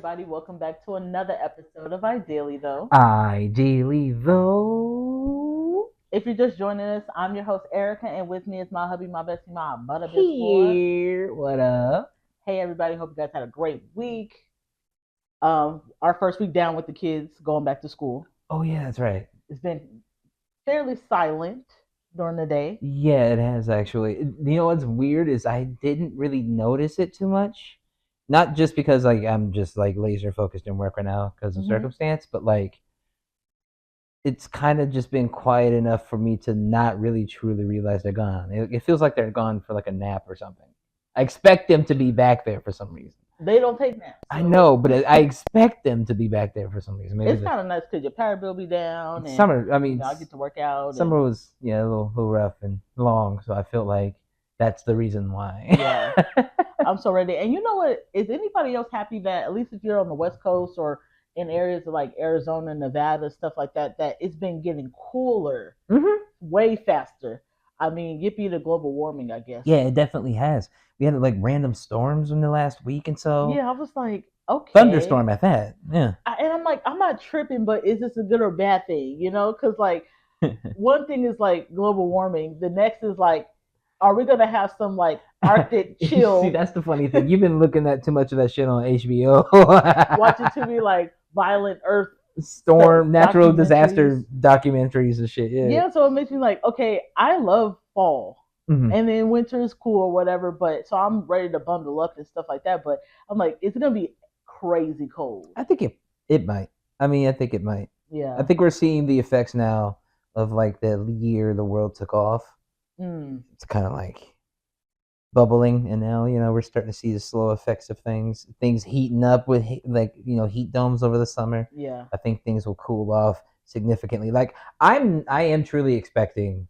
everybody. Welcome back to another episode of Ideally, though. Ideally, though, If you're just joining us, I'm your host, Erika, and with me is my hubby, my bestie, my butter best sport. here, what up? Hey, everybody. Hope you guys had a great week. Our first week down with the kids going back to school. Oh yeah, that's right. It's been fairly silent during the day. Yeah, it has actually. You know what's weird is I didn't really notice it too much. Not just because like I'm just like laser focused in work right now because of Mhm. circumstance, but like it's kind of just been quiet enough for me to not really truly realize they're gone. It feels like they're gone for like a nap or something. I expect them to be back there for some reason. They don't take naps. I know, but I expect them to be back there for some reason. Maybe It's kind of nice because your power bill be down, and summer. I mean, I get to work out. summer was a little rough and long, so I feel like that's the reason why. Yeah. I'm so ready. And you know what? Is anybody else happy that, at least if you're on the West Coast or in areas like Arizona, Nevada, stuff like that, that it's been getting cooler way faster? I mean, yippee to global warming, I guess. Yeah, it definitely has. We had like random storms in the last week and so. Yeah, I was like, okay. Thunderstorm at that. Yeah. And I'm like, I'm not tripping, but is this a good or bad thing? You know, because like one thing is like global warming, the next is like, are we gonna have some like Arctic chill? See, that's the funny thing. You've been looking at too much of that shit on HBO. Watching too many like violent earth storm, natural disaster documentaries and shit. Yeah. Yeah, so it makes me like, okay, I love fall. And then winter is cool or whatever, but so I'm ready to bundle up and stuff like that. But I'm like, it's gonna be crazy cold. I think it might. I mean, I think it might. Yeah. I think we're seeing the effects now of like the year the world took off. It's kind of like bubbling, and now we're starting to see the slow effects of things heating up with like heat domes over the summer. Yeah, I think things will cool off significantly. Like I am truly expecting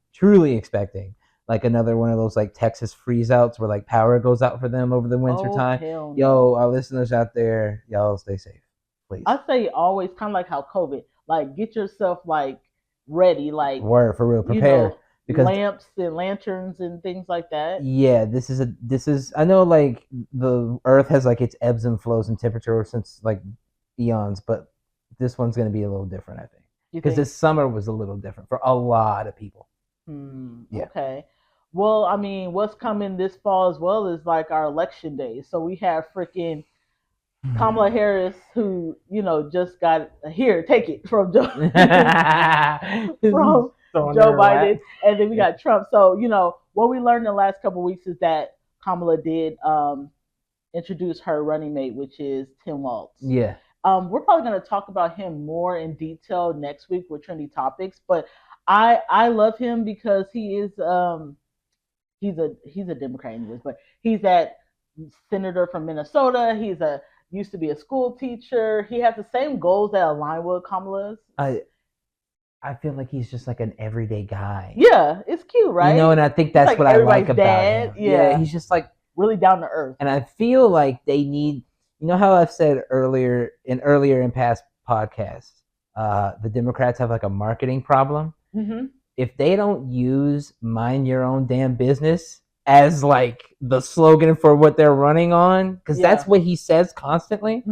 like another one of those like Texas freeze outs where like power goes out for them over the winter time. No. Yo, our listeners out there, y'all stay safe, please. I say always kind of like how COVID, like get yourself like ready, like word for real, prepare. Because lamps and lanterns and things like that. Yeah, this is I know like the earth has like its ebbs and flows in temperature since like eons, but this one's going to be a little different, I think, because this summer was a little different for a lot of people. Yeah. Okay. Well, I mean, what's coming this fall as well is like our election day. So we have freaking Kamala Harris, who just got here, take it from Joe Biden, and then we got Trump. So what we learned in the last couple of weeks is that Kamala did introduce her running mate, which is Tim Waltz. Yeah. We're probably going to talk about him more in detail next week with Trendy Topics, but I love him because he is he's a Democrat anyways, but he's that senator from Minnesota. He's used to be a school teacher. He has the same goals that align with Kamala's. I feel like he's just like an everyday guy. Yeah, it's cute, right? And I think that's like what I like about him. Yeah, he's just like really down to earth. And I feel like they need, how I've said earlier in past podcasts, the Democrats have like a marketing problem. If they don't use "mind your own damn business" as like the slogan for what they're running on, because that's what he says constantly,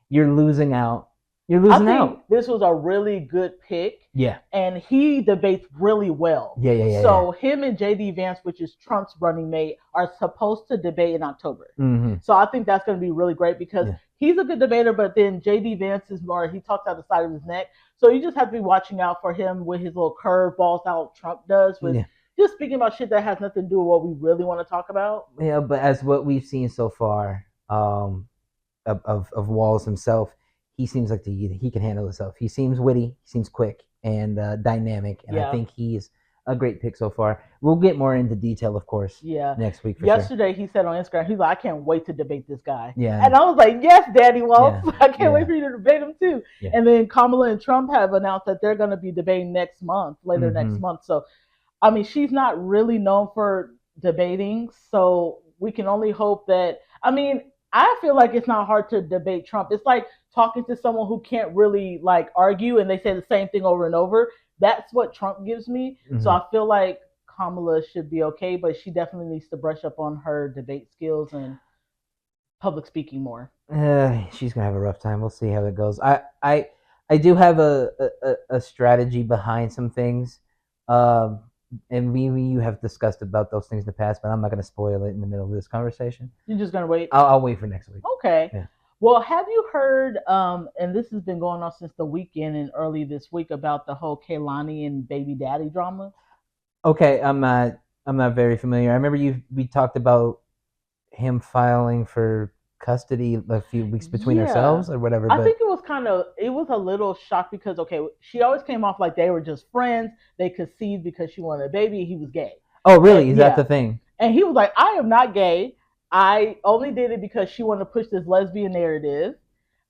you're losing out. I think this was a really good pick. Yeah. And he debates really well. Yeah. So him and J.D. Vance, which is Trump's running mate, are supposed to debate in October. So I think that's going to be really great because he's a good debater, but then J.D. Vance is more, he talks out the side of his neck. So you just have to be watching out for him with his little curveballs out Trump does with just speaking about shit that has nothing to do with what we really want to talk about. Yeah, but as what we've seen so far of Walz himself, he seems like he can handle himself. He seems witty, he seems quick and dynamic, and I think he's a great pick so far. We'll get more into detail, of course, next week. Yesterday, he said on Instagram, he's like, I can't wait to debate this guy. Yeah. And I was like, yes, Daddy Waltz. I can't wait for you to debate him too. Yeah. And then Kamala and Trump have announced that they're going to be debating next month. So, I mean, she's not really known for debating, so we can only hope that, I mean, I feel like it's not hard to debate Trump. It's like talking to someone who can't really like argue and they say the same thing over and over. That's what Trump gives me. So I feel like Kamala should be okay, but she definitely needs to brush up on her debate skills and public speaking more. She's gonna have a rough time. We'll see how it goes. I do have a strategy behind some things, and you have discussed about those things in the past, but I'm not gonna spoil it in the middle of this conversation. You're just gonna wait. I'll wait for next week. Okay. Yeah. Well, have you heard? And this has been going on since the weekend and early this week about the whole Kehlani and baby daddy drama. Okay, I'm not very familiar. I remember we talked about him filing for custody a few weeks between ourselves or whatever. I think it was a little shock because she always came off like they were just friends. They conceived because she wanted a baby. He was gay. Oh, really? Is that the thing? And he was like, I am not gay. I only did it because she wanted to push this lesbian narrative.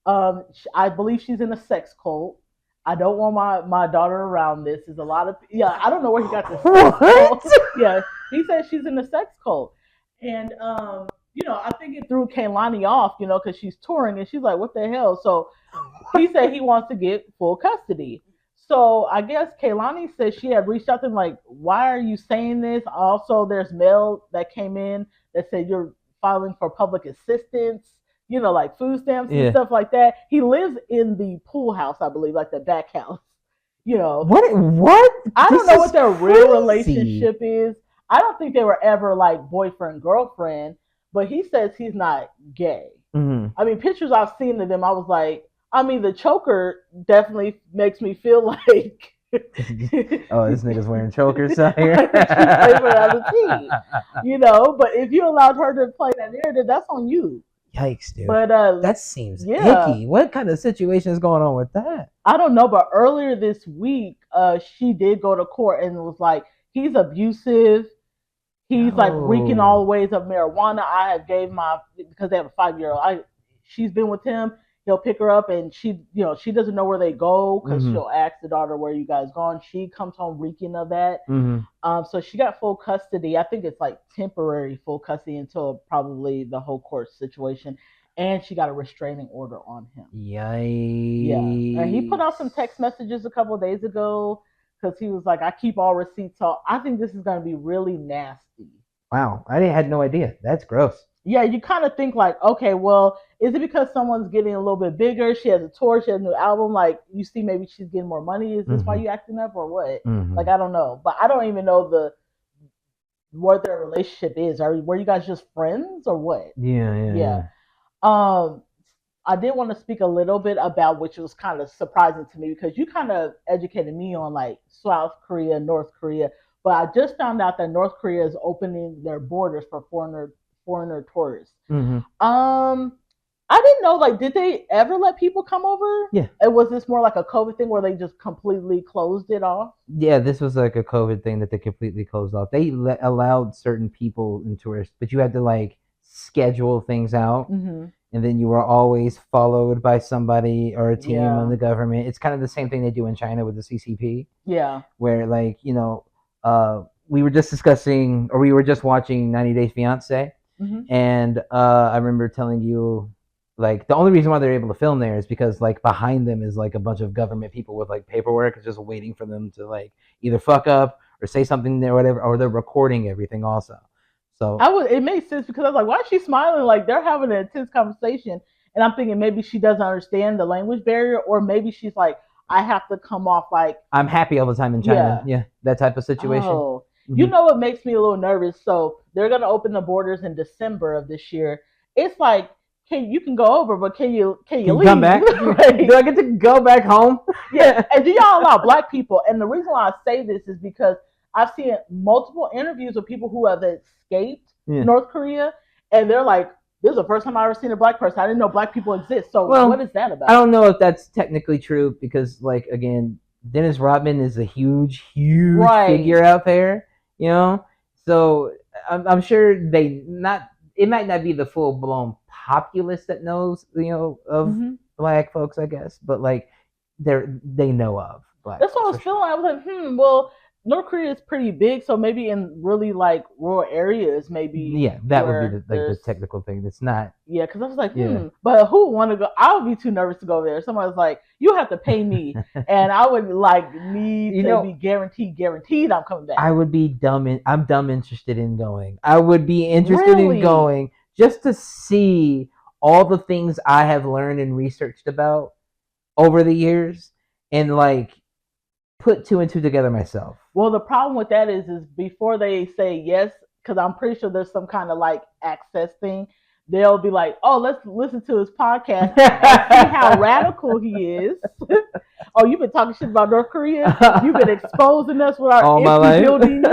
I believe she's in a sex cult. I don't want my daughter around this. There's a lot of I don't know where he got this. What? Yeah, he said she's in a sex cult, and I think it threw Kehlani off, because she's touring and she's like, what the hell? So he said he wants to get full custody. So I guess Kehlani said she had reached out to him like, why are you saying this? Also, there's mail that came in that said you're filing for public assistance, like food stamps and stuff like that. He lives in the pool house, I believe, like the back house. What? I don't know what their real relationship is. I don't think they were ever like boyfriend, girlfriend, but he says he's not gay. Mm-hmm. I mean, pictures I've seen of them, I was like, the choker definitely makes me feel like oh, this nigga's wearing chokers out here. But if you allowed her to play that narrative, that's on you. Yikes, dude. But that seems icky. What kind of situation is going on with that? I don't know, but earlier this week, she did go to court and was like, he's abusive. He's like reeking all the ways of marijuana. I have gave because they have a 5-year-old. She's been with him. He'll pick her up and she doesn't know where they go because she'll ask the daughter, where you guys gone? She comes home reeking of that. So she got full custody. I think it's like temporary full custody until probably the whole court situation. And she got a restraining order on him. Yikes. Yeah. And he put out some text messages a couple of days ago because he was like, I keep all receipts. So I think this is going to be really nasty. Wow. I had no idea. That's gross. Yeah, you kind of think like, okay, well, is it because someone's getting a little bit bigger? She has a tour, she has a new album. Like, you see, maybe she's getting more money. Is this why you acting up or what? Like, I don't know. But I don't even know what their relationship is. Were you guys just friends or what? Yeah. I did want to speak a little bit about, which was kind of surprising to me because you kind of educated me on like South Korea, North Korea. But I just found out that North Korea is opening their borders for foreigner tourists. I didn't know, like, did they ever let people come over? Yeah. And was this more like a COVID thing where they just completely closed it off? Yeah, this was like a COVID thing that they completely closed off. They allowed certain people and tourists, but you had to like schedule things out. And then you were always followed by somebody or a team in the government. It's kind of the same thing they do in China with the CCP. Yeah. Where like, we were just discussing, or we were just watching 90 Day Fiancé. And I remember telling you, like, the only reason why they're able to film there is because like behind them is like a bunch of government people with like paperwork just waiting for them to like either fuck up or say something there, whatever, or they're recording everything also. So it made sense because I was like, why is she smiling? Like, they're having an intense conversation, and I'm thinking maybe she doesn't understand the language barrier, or maybe she's like, I have to come off like I'm happy all the time in China. Yeah, that type of situation. Oh. You know what makes me a little nervous? So they're going to open the borders in December of this year. It's like, you can go over, but can you leave? Come back? Do I get to go back home? Yeah. And do y'all allow Black people? And the reason why I say this is because I've seen multiple interviews with people who have escaped North Korea, and they're like, this is the first time I've ever seen a Black person. I didn't know Black people exist. So what is that about? I don't know if that's technically true because, like, again, Dennis Rodman is a huge figure out there. So I'm sure it might not be the full blown populace that knows, of Black folks, I guess, but like they know of Black. That's what I was feeling. I was like, well, North Korea is pretty big, so maybe in really like rural areas, maybe. That would be the technical thing. It's not. Yeah, because I was like, but who would want to go? I would be too nervous to go there. Somebody's like, you have to pay me, and I would like need to be guaranteed I'm coming back. I would be I'm dumb interested in going. I would be interested in going just to see all the things I have learned and researched about over the years and like put two and two together myself. Well, the problem with that is before they say yes, because I'm pretty sure there's some kind of like access thing. They'll be like, "Oh, let's listen to his podcast and see how radical he is." Oh, you've been talking shit about North Korea. You've been exposing us with our empty buildings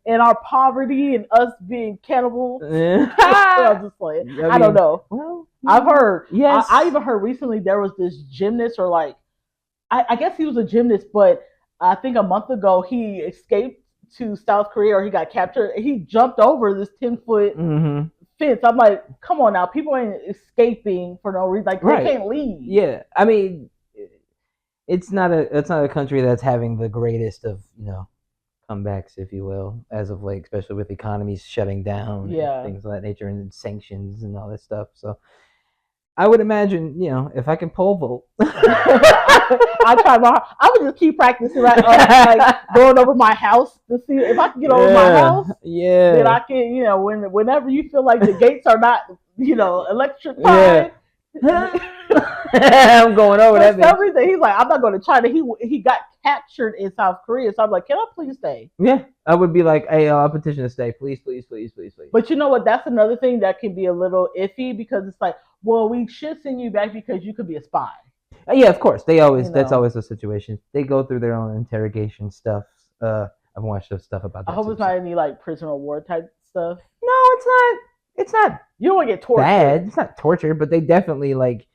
and our poverty and us being cannibals. I'm just like, I don't know. Well, I've heard. Yes, I even heard recently there was this gymnast, or like, I guess he was a gymnast, but I think a month ago he escaped to South Korea, or he got captured. He jumped over this 10-foot fence. I'm like, come on now, people ain't escaping for no reason. Like they can't leave. Yeah, I mean, it's not a country that's having the greatest of comebacks, if you will, as of late, especially with economies shutting down, and things of that nature, and sanctions and all that stuff. So I would imagine, if I can pole vault, I try my. I would just keep practicing, like going over my house to see if I can get over my house. Yeah. Then I can, whenever you feel like the gates are not, electrified. I'm going over that. For some reason, he's like, I'm not going to China. He got captured in South Korea, so I'm like, can I please stay? Yeah, I would be like, hey, I'll petition to stay, please, please, please, please, please. But you know what? That's another thing that can be a little iffy, because it's like, well, we should send you back because you could be a spy. Yeah, of course. They always that's always the situation. They go through their own interrogation stuff. I've watched some stuff about that. I hope it's not any like prisoner of war type stuff. No, it's not. It's not. You don't want to get tortured. Bad. It's not torture, but they definitely like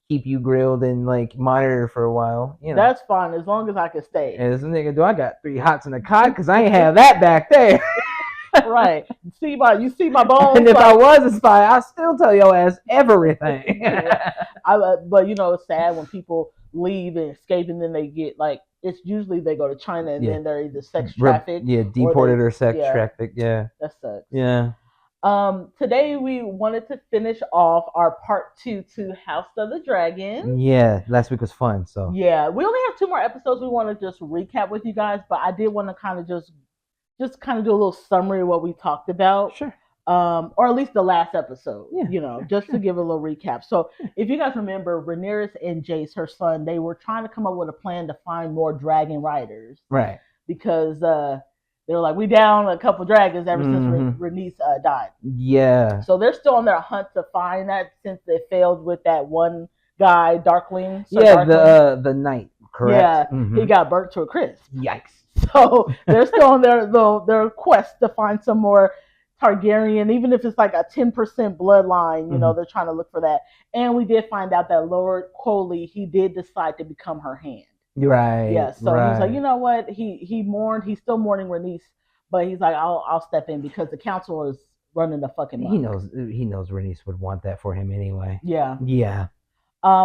keep you grilled and like monitor for a while. That's fine as long as I can stay. And this nigga, I got 3 hots in the cot because I ain't have that back there. Right. You see my bones. And if I was a spy, I'll still tell your ass everything. But it's sad when people leave and escape, and then they get like, it's usually they go to China and then they're either sex trafficked. Deported or sex trafficked. Yeah. That sucks. Yeah. Today we wanted to finish off our part 2 to House of the Dragon. Yeah, last week was fun. So yeah, we only have 2 more episodes. We want to just recap with you guys, but I did want to kind of just kind of do a little summary of what we talked about. Sure. Or at least the last episode, just to give a little recap. So if you guys remember, Rhaenyra and Jace, her son, they were trying to come up with a plan to find more dragon riders. Right. Because they were like, we down a couple dragons ever since Rhaenys died. Yeah. So they're still on their hunt to find that, since they failed with that one guy, Darkling. Darkling. The knight, correct? Yeah, he got burnt to a crisp. Yikes. So they're still on their quest to find some more Targaryen, even if it's like a 10% bloodline, they're trying to look for that. And we did find out that Lord Coley, he did decide to become her hand. Right. Yeah. So he's like, you know what? He mourned. He's still mourning Rhaenys, but he's like, I'll step in because the council is running the fucking muck. He knows Rhaenys would want that for him anyway. Yeah. Yeah.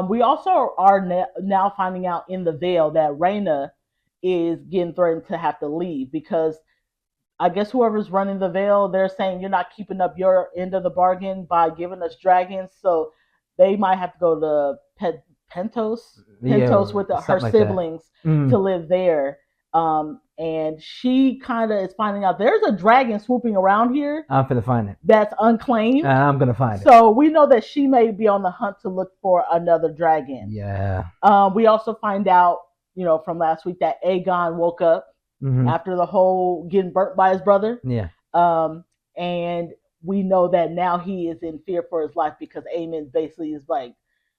We also are now finding out in the Vale that Rhaena is getting threatened to have to leave, because I guess whoever's running the Vale, they're saying you're not keeping up your end of the bargain by giving us dragons, so they might have to go to Pentos with her siblings to live there. And she kind of is finding out there's a dragon swooping around here. I'm gonna find it. That's unclaimed. I'm gonna find it. So we know that she may be on the hunt to look for another dragon. Yeah. We also find out, from last week, that Aegon woke up after the whole getting burnt by his brother. Yeah. And we know that now he is in fear for his life, because Aemon basically is like,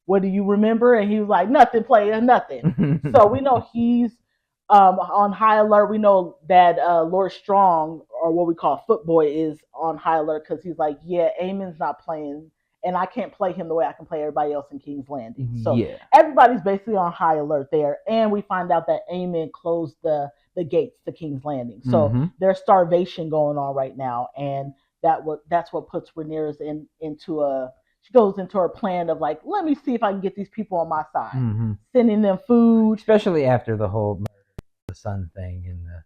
what do you remember? And he was like, nothing, player, nothing. So we know he's on high alert. We know that Lord Strong, or what we call Footboy, is on high alert, because he's like, yeah, Aemon's not playing, and I can't play him the way I can play everybody else in King's Landing. So everybody's basically on high alert there. And we find out that Aemon closed the gates to King's Landing. So there's starvation going on right now, and that's what puts Rhaenyra she goes into her plan of like, let me see if I can get these people on my side, sending them food, especially after the whole the sun thing and the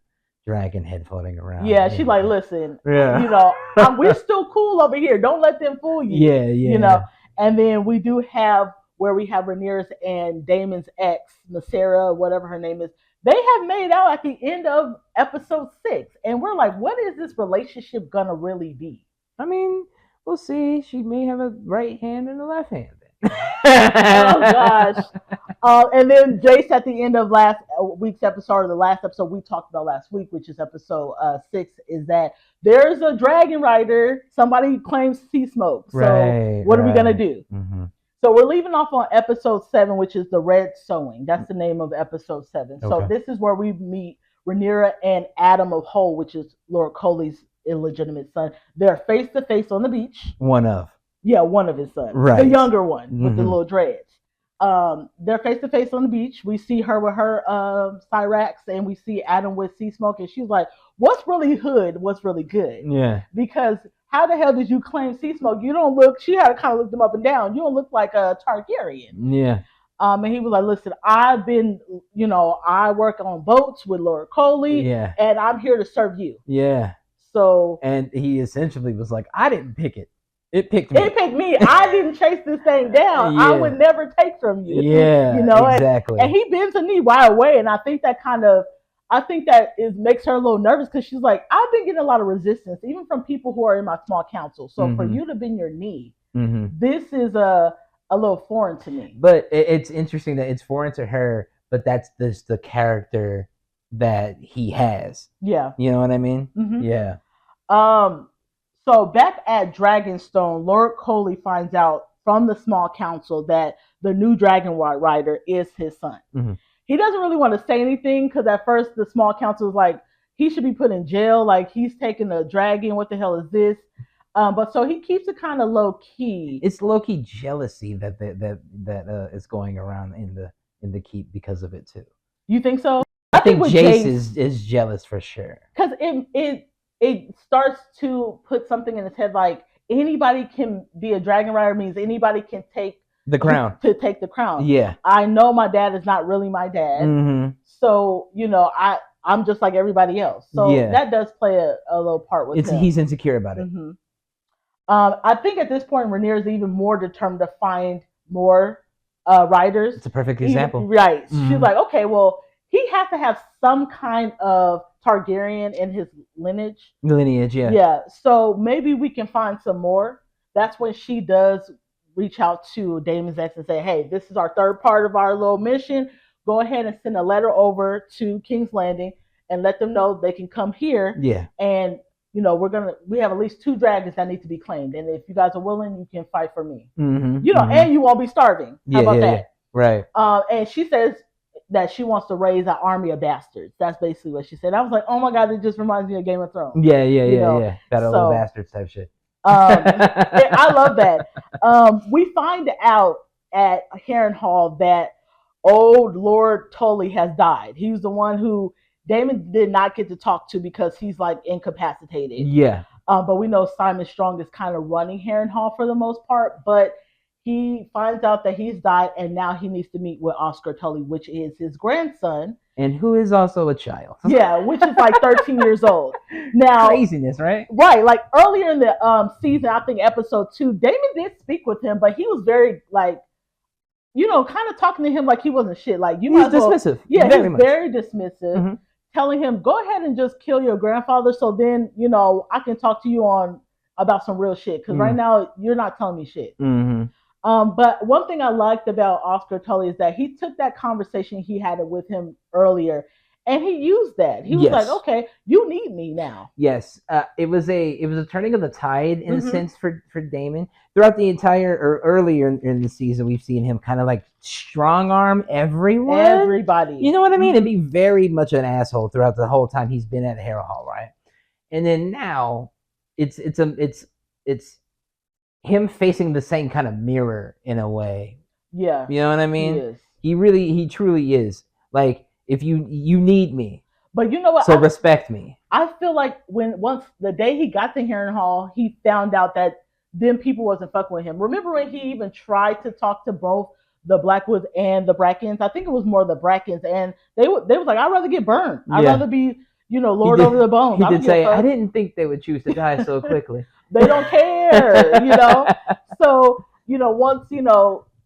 dragon head floating around. Yeah, she's like, listen, we're still cool over here. Don't let them fool you. Yeah. And then we do have where we have Rhaenyra and Daemon's ex, Nasera, whatever her name is. They have made out at the end of episode 6, and we're like, what is this relationship gonna really be? I mean, we'll see. She may have a right hand and a left hand. Oh gosh. And then Jace at the end of last week's episode, or the last episode we talked about last week, which is episode 6, is that there's a dragon rider. Somebody claims sea smoke. So what are we gonna do? Mm-hmm. So we're leaving off on episode 7, which is the Red Sewing. That's the name of episode 7. Okay. So this is where we meet Rhaenyra and Adam of Hull, which is Lord Coley's illegitimate son. They're face to face on the beach. One of his sons. Right. The younger one with the little dreads. They're face to face on the beach. We see her with her Cyrax, and we see Adam with sea smoke, and she's like, what's really hood? What's really good? Yeah. Because how the hell did you claim sea smoke? You don't look, she had to kind of look them up and down. You don't look like a Targaryen. Yeah. And he was like, listen, I've been, I work on boats with Lord Coley, and I'm here to serve you. Yeah. So. And he essentially was like, I didn't pick it. It picked me. It picked me. I didn't chase this thing down. Yeah. I would never take from you. Yeah, exactly. And he bends a knee right away, and I think that makes her a little nervous because she's like, I've been getting a lot of resistance, even from people who are in my small council. So for you to bend your knee, this is a little foreign to me. But it's interesting that it's foreign to her, but that's just the character that he has. Yeah. You know what I mean? Mm-hmm. Yeah. So back at Dragonstone, Lord Coley finds out from the small council that the new Dragon Rider is his son. Mm-hmm. He doesn't really want to say anything because at first the small council is like, he should be put in jail. Like, he's taking a dragon. What the hell is this? But so he keeps it kind of low key. It's low key jealousy that is going around in the keep because of it too. You think so? I think Jace is jealous for sure. Because it starts to put something in his head like anybody can be a dragon rider means anybody can take the crown. To take the crown. Yeah. I know my dad is not really my dad. Mm-hmm. So, I'm just like everybody else. So that does play a little part with him. He's insecure about it. Mm-hmm. I think at this point, Rhaenyra is even more determined to find more riders. It's a perfect example. Right. Mm-hmm. She's like, okay, well, he has to have some kind of Targaryen in his lineage. Yeah. Yeah. So maybe we can find some more. That's when she does reach out to Daemon's ex and say, hey, this is our third part of our little mission. Go ahead and send a letter over to King's Landing and let them know they can come here. Yeah. And, we have at least 2 dragons that need to be claimed. And if you guys are willing, you can fight for me. Mm-hmm. And you won't be starving. How about that? Yeah. Right. And she says that she wants to raise an army of bastards. That's basically what she said. I was like, oh my God, it just reminds me of Game of Thrones. Yeah. Battle of the Bastards type shit. I love that. We find out at Harrenhal that old Lord Tully has died. He was the one who Daemon did not get to talk to because he's like incapacitated. Yeah. But we know Simon Strong is kind of running Harrenhal for the most part, but he finds out that he's died and now he needs to meet with Oscar Tully, which is his grandson. And who is also a child. Yeah, which is like 13 years old. Now, craziness, right? Right. Like earlier in the season, I think episode 2, Daemon did speak with him, but he was very like, kind of talking to him like he wasn't shit. Like he's dismissive. Yeah, he's very dismissive. Mm-hmm. Telling him, go ahead and just kill your grandfather so then, I can talk to you about some real shit. Because right now, you're not telling me shit. Mm-hmm. But one thing I liked about Oscar Tully is that he took that conversation he had with him earlier and he used that. He was like, okay, you need me now. Yes. It was a turning of the tide in a sense for Daemon. Throughout the entire, or earlier in the season, we've seen him kind of like strong arm everybody. You know what I mean? And be very much an asshole throughout the whole time he's been at Harrenhal, right? And then now it's him facing the same kind of mirror in a way. Yeah. You know what I mean? He truly is. Like, if you need me. But you know what? So respect me. I feel like once the day he got to Harrenhal, he found out that then people wasn't fucking with him. Remember when he even tried to talk to both the Blackwoods and the Brackens? I think it was more the Brackens, and they was like, I'd rather get burned. I'd rather be, lord over the bones. He did say, I didn't think they would choose to die so quickly. They don't care, So, once,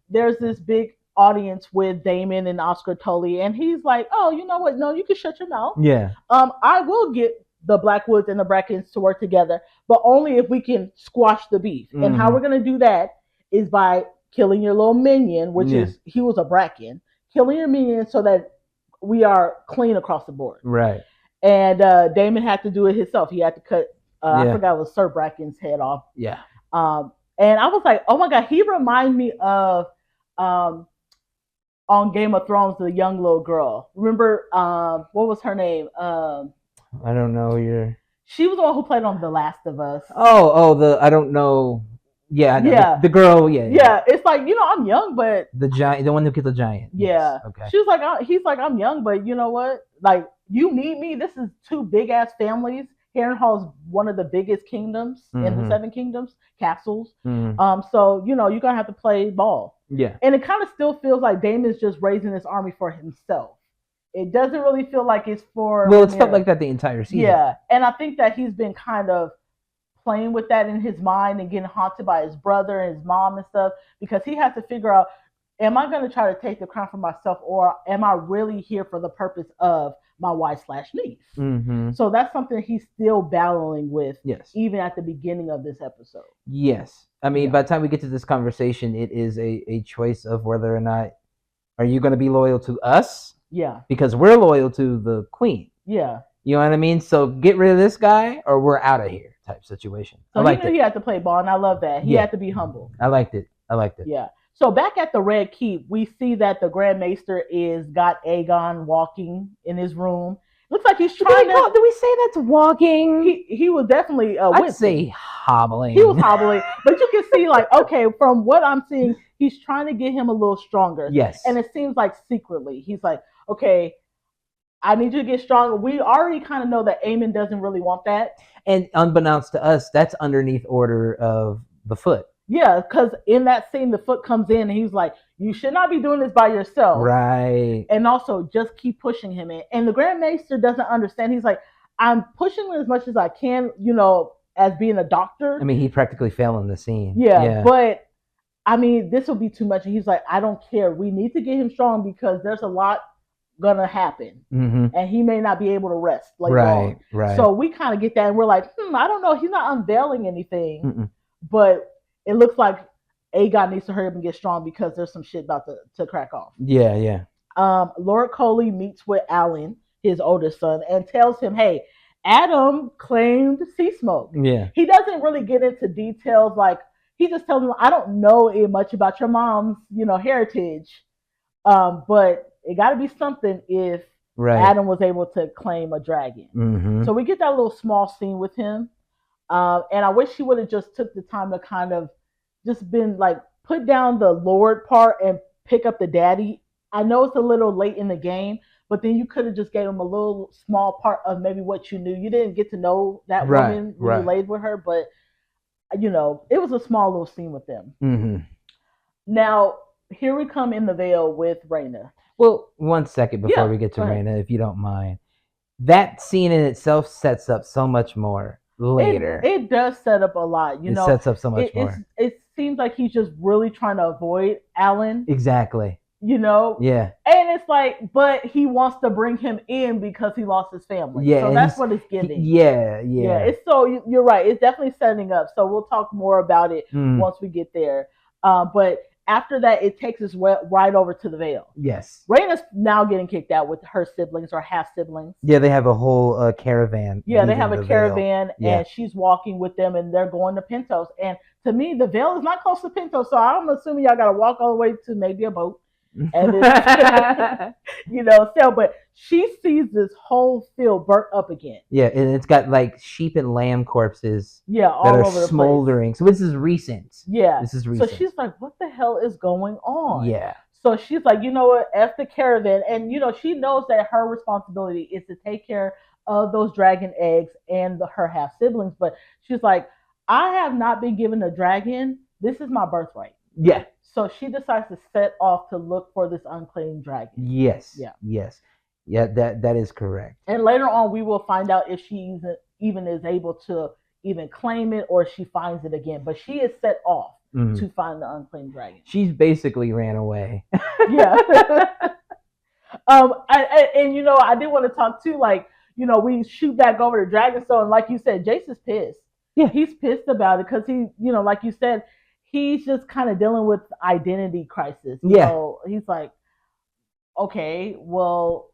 there's this big audience with Daemon and Oscar Tully, and he's like, oh, you know what? No, you can shut your mouth. Yeah. I will get the Blackwoods and the Brackens to work together, but only if we can squash the beef. Mm-hmm. And how we're going to do that is by killing your little minion, which is, he was a Bracken, killing your minion so that we are clean across the board. Right. And Damon had to do it himself. He had to cut, I forgot it was Sir Bracken's head off. Yeah. And I was like, oh my God, he reminded me of on Game of Thrones, the young little girl. Remember, what was her name? I don't know. She was the one who played on The Last of Us. I don't know. Yeah, I know. Yeah. The girl, yeah. It's like, I'm young, but the giant, the one who killed the giant. Yeah. Yes. Okay. She was like, he's like, I'm young, but you know what? Like, you need me. This is two big ass families. Harrenhal's one of the biggest kingdoms in the Seven Kingdoms, castles. So, you're going to have to play ball. Yeah. And it kind of still feels like Damon's just raising this army for himself. It doesn't really feel like it's for... Well, it's felt like that the entire season. Yeah. And I think that he's been kind of playing with that in his mind and getting haunted by his brother and his mom and stuff, because he has to figure out, am I going to try to take the crown for myself, or am I really here for the purpose of my wife/niece? Mm-hmm. So that's something he's still battling with, even at the beginning of this episode. Yes. I mean, by the time we get to this conversation, it is a choice of whether or not, are you going to be loyal to us? Yeah. Because we're loyal to the queen. Yeah. You know what I mean? So get rid of this guy or we're out of here type situation. So he knew he had to play ball, and I love that. He had to be humble. I liked it. Yeah. So back at the Red Keep, we see that the Grand Maester got Aegon walking in his room. Looks like he's trying to... Do we say that's walking? He was definitely... I'd say hobbling. He was hobbling. But you can see, like, okay, from what I'm seeing, he's trying to get him a little stronger. Yes. And it seems like secretly, he's like, okay, I need you to get stronger. We already kind of know that Aemon doesn't really want that. And unbeknownst to us, that's underneath order of the Foot. Yeah, because in that scene, the Foot comes in and he's like, you should not be doing this by yourself. Right. And also just keep pushing him in. And the Grand Maester doesn't understand. He's like, I'm pushing him as much as I can, as being a doctor. I mean, he practically fell in the scene. Yeah. But I mean, this will be too much. And he's like, I don't care. We need to get him strong because there's a lot gonna happen. And he may not be able to rest long. Right. So we kind of get that and we're like, I don't know. He's not unveiling anything. But it looks like Aegon needs to hurry up and get strong because there's some shit about to crack off. Yeah. Lord Coley meets with Alan, his oldest son, and tells him, hey, Adam claimed sea smoke. Yeah. He doesn't really get into details. Like, he just tells him, I don't know much about your mom's, heritage. But it got to be something if Adam was able to claim a dragon. So we get that little small scene with him. And I wish he would have just took the time to kind of just been like, put down the Lord part and pick up the daddy. I know it's a little late in the game, but then you could have just gave him a little small part of maybe what you knew. You didn't get to know that woman when you laid with her, but it was a small little scene with them. Now, here we come in the Vale with Rhaena. Well, 1 second before we get to Rhaena, if you don't mind. That scene in itself sets up so much more later. It does set up a lot. It sets up so much more. It seems like he's just really trying to avoid Alan. Exactly. Yeah. And it's like, but he wants to bring him in because he lost his family. Yeah. So that's what it's giving. Yeah. It's so, you're right. It's definitely setting up. So we'll talk more about it once we get there. But after that, it takes us right over to the Vale. Yes. Rhaena's now getting kicked out with her siblings or half siblings. Yeah, they have a whole caravan. Yeah, they have a caravan, and she's walking with them, and they're going to Pentos. And to me, the Vale is not close to Pentos, so I'm assuming y'all got to walk all the way to maybe a boat. And but she sees this whole field burnt up again. Yeah, and it's got like sheep and lamb corpses. Yeah, all that are over the smoldering. place. So this is recent. Yeah, this is recent. So she's like, "What the hell is going on?" Yeah. So she's like, you know what? F the caravan, and she knows that her responsibility is to take care of those dragon eggs and her half siblings. But she's like, I have not been given a dragon. This is my birthright. Yeah. So she decides to set off to look for this unclaimed dragon. Yes. Yeah, that is correct. And later on, we will find out if she even is able to even claim it or she finds it again. But she is set off to find the unclaimed dragon. She's basically ran away. Yeah. I did want to talk too, like, we shoot back over to Dragonstone, and like you said, Jace is pissed. Yeah, he's pissed about it because he, like you said, he's just kind of dealing with identity crisis. He's like, okay, well,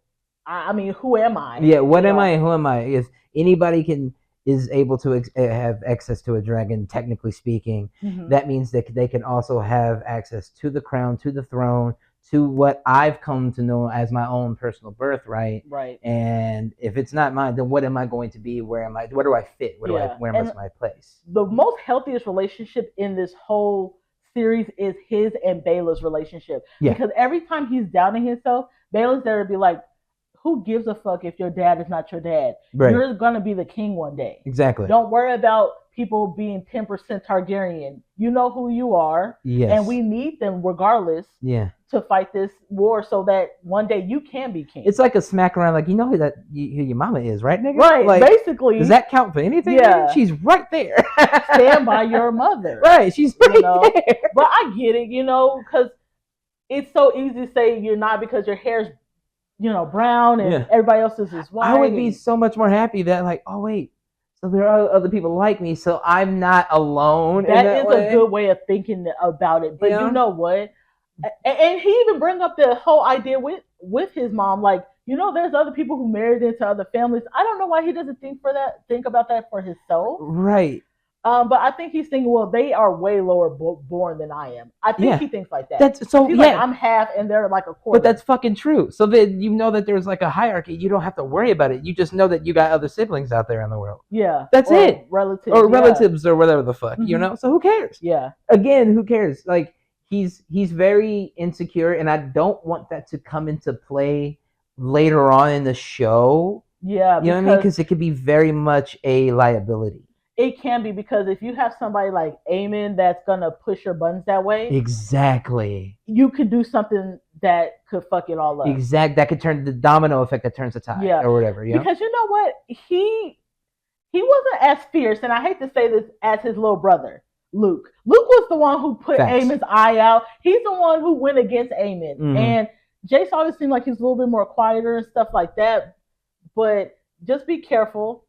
I mean, who am I? Yeah, what am I? Who am I? If anybody is able to have access to a dragon, technically speaking, that means that they can also have access to the crown, to the throne, to what I've come to know as my own personal birthright. Right. And if it's not mine, then what am I going to be? Where am I? Where do I fit? Where must my place? The most healthiest relationship in this whole series is his and Bela's relationship. Yeah. Because every time he's doubting himself, Bela's there to be like, who gives a fuck if your dad is not your dad? Right. You're going to be the king one day. Exactly. Don't worry about people being 10% Targaryen. You know who you are. Yes. And we need them regardless to fight this war so that one day you can be king. It's like a smack around, like, you know who your mama is, right, nigga? Right, like, basically. Does that count for anything? Yeah. Nigga? She's right there. Stand by your mother. Right, she's right there. But I get it, because it's so easy to say you're not because your hair's brown and everybody else is white. I would be so much more happy that, like, oh wait, so there are other people like me, so I'm not alone. That is a good way of thinking about it. But you know what? And he even bring up the whole idea with his mom, like, there's other people who married into other families. I don't know why he doesn't think about that for himself. Right. But I think he's thinking, well, they are way lower born than I am. I think he thinks like that. That's so. He's like, I'm half, and they're like a quarter. But that's fucking true. So then that there's like a hierarchy. You don't have to worry about it. You just know that you got other siblings out there in the world. Yeah, that's it. Relatives, relatives, or whatever the fuck. So who cares? Yeah. Again, who cares? Like he's very insecure, and I don't want that to come into play later on in the show. Yeah, you know what I mean? Because it could be very much a liability. It can be, because if you have somebody like Aemon that's gonna push your buttons that way, exactly, you could do something that could fuck it all up. That could turn the domino effect that turns the tide, or whatever. Because you know what, he wasn't as fierce, and I hate to say this, as his little brother Luke. Luke was the one who put Aemon's eye out. He's the one who went against Aemon, and Jace always seemed like he's a little bit more quieter and stuff like that. But just be careful.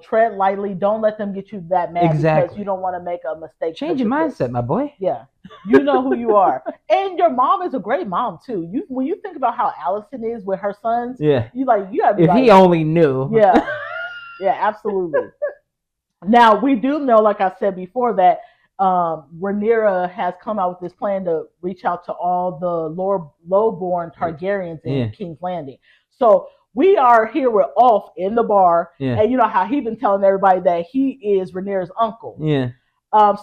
Tread lightly. Don't let them get you that mad because you don't want to make a mistake. Change your mindset, my boy. Yeah, you know who you are, and your mom is a great mom too. When you think about how Allison is with her sons, you gotta be if he only knew. Yeah, absolutely. Now we do know, like I said before, that Rhaenyra has come out with this plan to reach out to all the low-born Targaryens in King's Landing. So we are here with Ulf in the bar, and you know how he's been telling everybody that he is Rhaenyra's uncle. Yeah.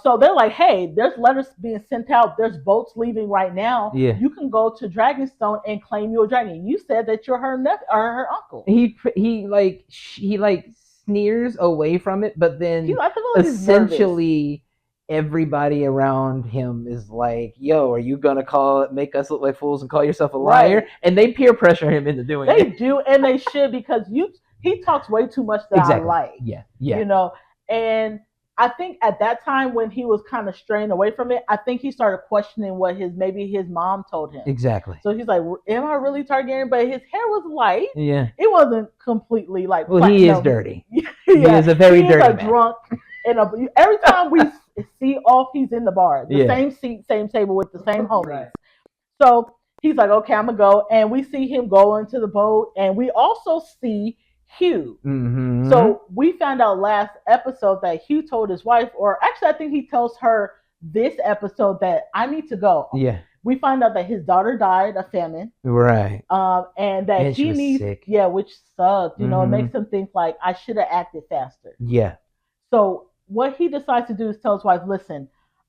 So they're like, hey, there's letters being sent out. There's boats leaving right now. Yeah. You can go to Dragonstone and claim your dragon. You said that you're her nephew or her uncle. He sneers away from it, but then essentially everybody around him is like, yo, are you gonna make us look like fools and call yourself a liar? Right. And they peer pressure him into doing it. They do, and they should, because he talks way too much that I like. Yeah. And I think at that time when he was kind of straying away from it, I think he started questioning what maybe his mom told him. Exactly. So he's like, am I really Targaryen? But his hair was light. Yeah. It wasn't completely like platinum. He is dirty. He is a very dirty man. Drunk. And every time we see Ulf, he's in the bar. The same seat, same table with the same homies. Right. So he's like, okay, I'm going to go. And we see him go into the boat. And we also see Hugh. Mm-hmm. So we found out last episode that Hugh told his wife, or actually I think he tells her this episode, that I need to go. Yeah. We find out that his daughter died of famine. Right. And that he needs, sick. Which sucked. It makes him think like, I should have acted faster. Yeah. So what he decides to do is tell his wife, listen,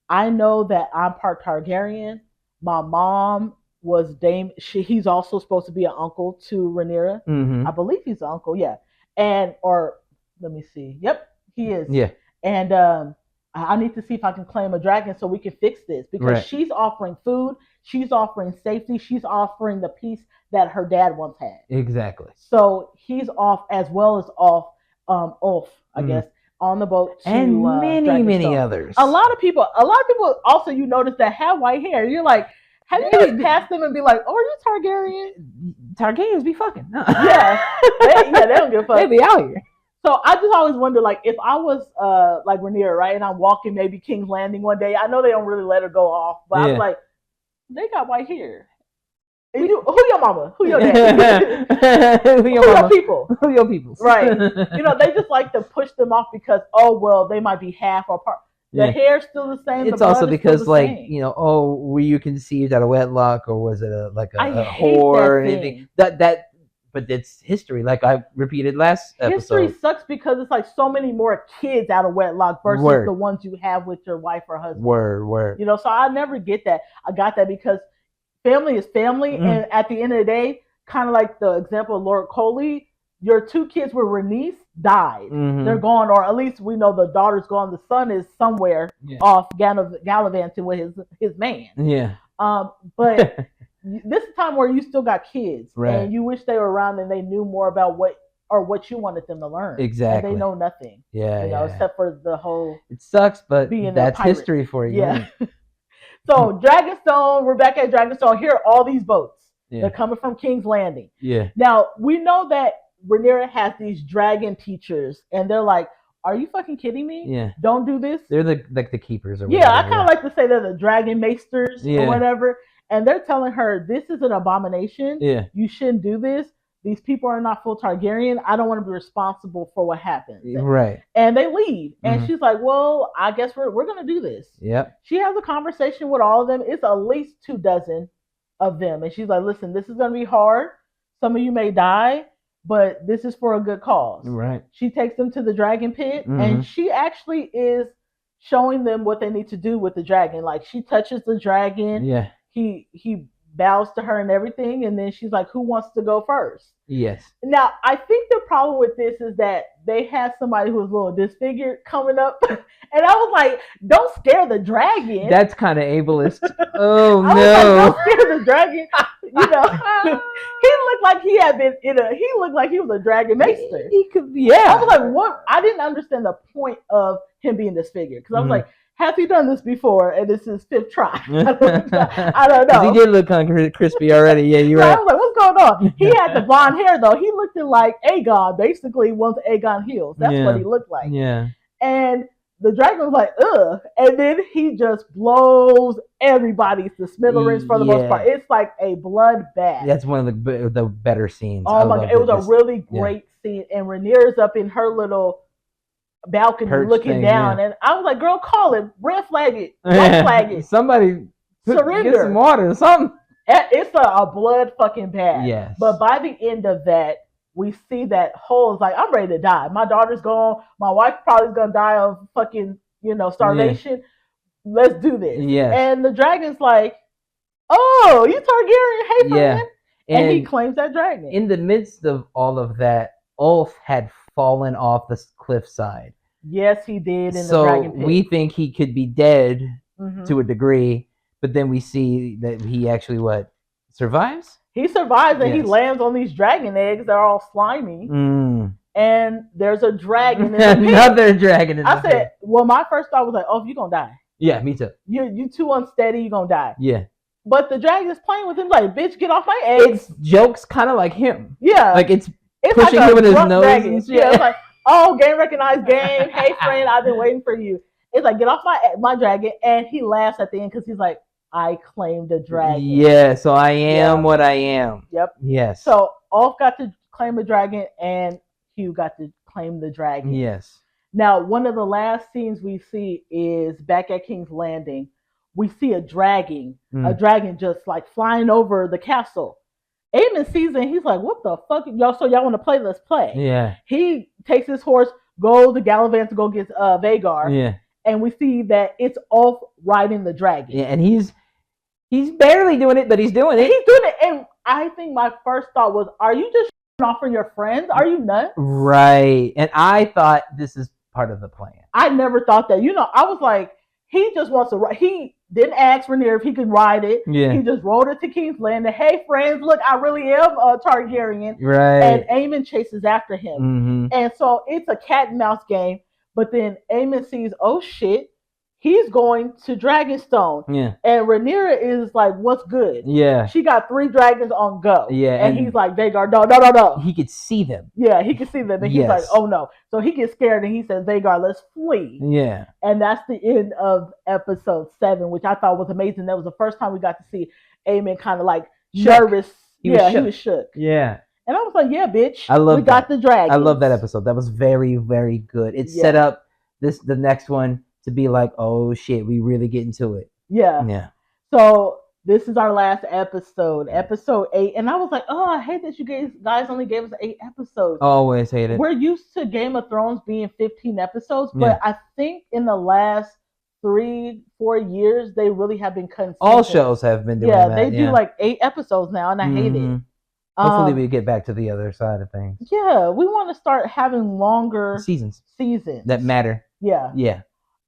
I know that I'm part Targaryen. My mom was he's also supposed to be an uncle to Rhaenyra. Mm-hmm. I believe he's an uncle, yeah. Let me see. Yep, he is. Yeah. And I need to see if I can claim a dragon so we can fix this, because she's offering food, she's offering safety, she's offering the peace that her dad once had. Exactly. So he's off, as well as Ulf, I guess, on the boat to, and many others. A lot of people also, you notice, that have white hair. You're like, Have you ever passed them and be like, "Oh, are you Targaryen?" Targaryens be fucking. No. Yeah, they don't give a fuck. They be out here. So I just always wonder, like, if I was like Rhaenyra, right, and I'm walking maybe King's Landing one day. I know they don't really let her go off, but I was like, they got white hair. Who your mama? Who your daddy? who your people? Who your people? Right. They just like to push them off because, oh, well, they might be half or part. The hair's still the same. It's also because, like, were you conceived out of wedlock, or was it a whore or anything? But it's history, like I repeated last episode. History sucks because it's like so many more kids out of wedlock versus the ones you have with your wife or husband. Word. So I never get that. I got that because family is family, and at the end of the day, kind of like the example of Lord Coley, your two kids with Rhaenys died. They're gone, or at least we know the daughter's gone. The son is somewhere off gallivanting with his man. Yeah. But this is a time where you still got kids, and you wish they were around and they knew more about what you wanted them to learn. Exactly. And they know nothing. Yeah. Except for the whole. It sucks, but that's history for you. Yeah. So Dragonstone, we're back at Dragonstone. Here are all these boats. Yeah. They're coming from King's Landing. Yeah. Now we know that Rhaenyra has these dragon teachers, and they're like, "Are you fucking kidding me? Yeah. Don't do this." They're the keepers, or whatever. Yeah, I kind of like to say they're the dragon maesters or whatever. And they're telling her, "This is an abomination. Yeah. You shouldn't do this. These people are not full Targaryen. I don't want to be responsible for what happens." Right. And they leave. And she's like, "Well, I guess we're going to do this." Yep. She has a conversation with all of them. It's at least 24 of them. And she's like, "Listen, this is going to be hard. Some of you may die, but this is for a good cause." Right. She takes them to the dragon pit, and she actually is showing them what they need to do with the dragon. Like, she touches the dragon. Yeah. He bows to her and everything, and then she's like, "Who wants to go first?" Yes. Now, I think the problem with this is that they had somebody who was a little disfigured coming up, and I was like, "Don't scare the dragon." That's kind of ableist. Oh no! Don't scare the dragon. He looked like he had been he looked like he was a dragon maester. He could, yeah. I was like, what? I didn't understand the point of him being disfigured because I was like, has he done this before? And this is 5th try. I don't know. He did look kind of crispy already. Yeah, you're right. I was like, what's going on? He had the blonde hair though. He looked like Aegon, basically once Aegon heals. That's what he looked like. Yeah. And the dragon was like, ugh. And then he just blows everybody to smithereens for the most part. It's like a bloodbath. That's one of the better scenes. Oh my God. It was a really great scene. And Rhaenyra's up in her little balcony looking down. And I was like, girl, call it. Red flag it. White flag it. Somebody surrender. Get some water or something. It's a blood fucking bath. Yes. But by the end of that, we see that Hole is like, I'm ready to die. My daughter's gone. My wife probably is going to die of fucking, starvation. Yeah. Let's do this. Yes. And the dragon's like, oh, you Targaryen. Hey, friend. Yeah. And he claims that dragon. In the midst of all of that, Ulf had fallen off the cliffside. Yes, he did in the dragon pit. So we think he could be dead to a degree, but then we see that he actually, survives? He survives and he lands on these dragon eggs. They're all slimy. And there's a dragon in the pit. Another dragon in the pit. I said, well, my first thought was like, oh, you're going to die. Yeah, me too. You too unsteady, you're going to die. Yeah. But the dragon is playing with him like, bitch, get off my eggs. It's jokes kind of like him. Yeah. Like it's pushing like him with his nose. Yeah, it's like, oh, game recognized game. Hey, friend, I've been waiting for you. It's like, get off my dragon. And he laughs at the end because he's like, I claimed the dragon. Yeah, so I am what I am. Yep. Yes. So Ulf got to claim the dragon and Hugh got to claim the dragon. Yes. Now, one of the last scenes we see is back at King's Landing. We see a dragon just like flying over the castle. Aemon sees it and he's like, what the fuck? Y'all want to play? Let's play. Yeah. He takes his horse, goes to Gallivant to go get Vhagar. Yeah. And we see that it's Ulf riding the dragon. Yeah, and he's barely doing it, but he's doing it. He's doing it. And I think my first thought was, are you just off for your friends? Are you nuts? Right. And I thought this is part of the plan. I never thought that. I was like, he just wants to ride. He didn't ask Rhaenyra if he could ride it. Yeah. He just rode it to King's Landing. Hey, friends, look, I really am a Targaryen. Right. And Aemon chases after him. And so it's a cat and mouse game. But then Aemon sees, oh shit, he's going to Dragonstone. Yeah. And Rhaenyra is like, what's good? Yeah. She got 3 dragons on go. Yeah. And he's like, Vhagar, no. He could see them. Yeah, he could see them. And he's like, oh no. So he gets scared and he says, Vhagar, let's flee. Yeah. And that's the end of episode 7, which I thought was amazing. That was the first time we got to see Aemon kind of like nervous. He was shook. Yeah. And I was like, yeah, bitch. I love we got the dragons. I love that episode. That was very, very good. It set up the next one to be like, oh shit, we really get into it. Yeah. Yeah. So this is our last episode, episode 8. And I was like, oh, I hate that you guys only gave us 8 episodes. Always hate it. We're used to Game of Thrones being 15 episodes, but I think in the last 3-4 years, they really have been consistent. All shows have been doing that. They do like 8 episodes now, and I hate it. Hopefully we get back to the other side of things. Yeah, we want to start having longer seasons that matter. Yeah. Yeah.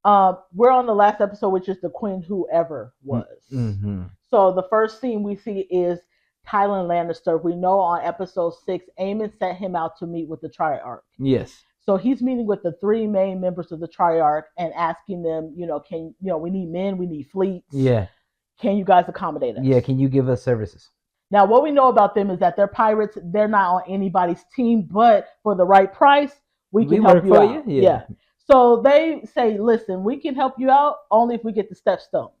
We're on the last episode, which is the Queen Whoever was. Mm-hmm. So the first scene we see is Tywin Lannister. We know on episode 6, Aemon sent him out to meet with the Triarch. Yes. So he's meeting with the 3 main members of the Triarch and asking them, we need men, we need fleets. Yeah. Can you guys accommodate us? Yeah, can you give us services? Now, what we know about them is that they're pirates. They're not on anybody's team, but for the right price, we can help you out. Yeah. So they say, listen, we can help you out only if we get the stepstones.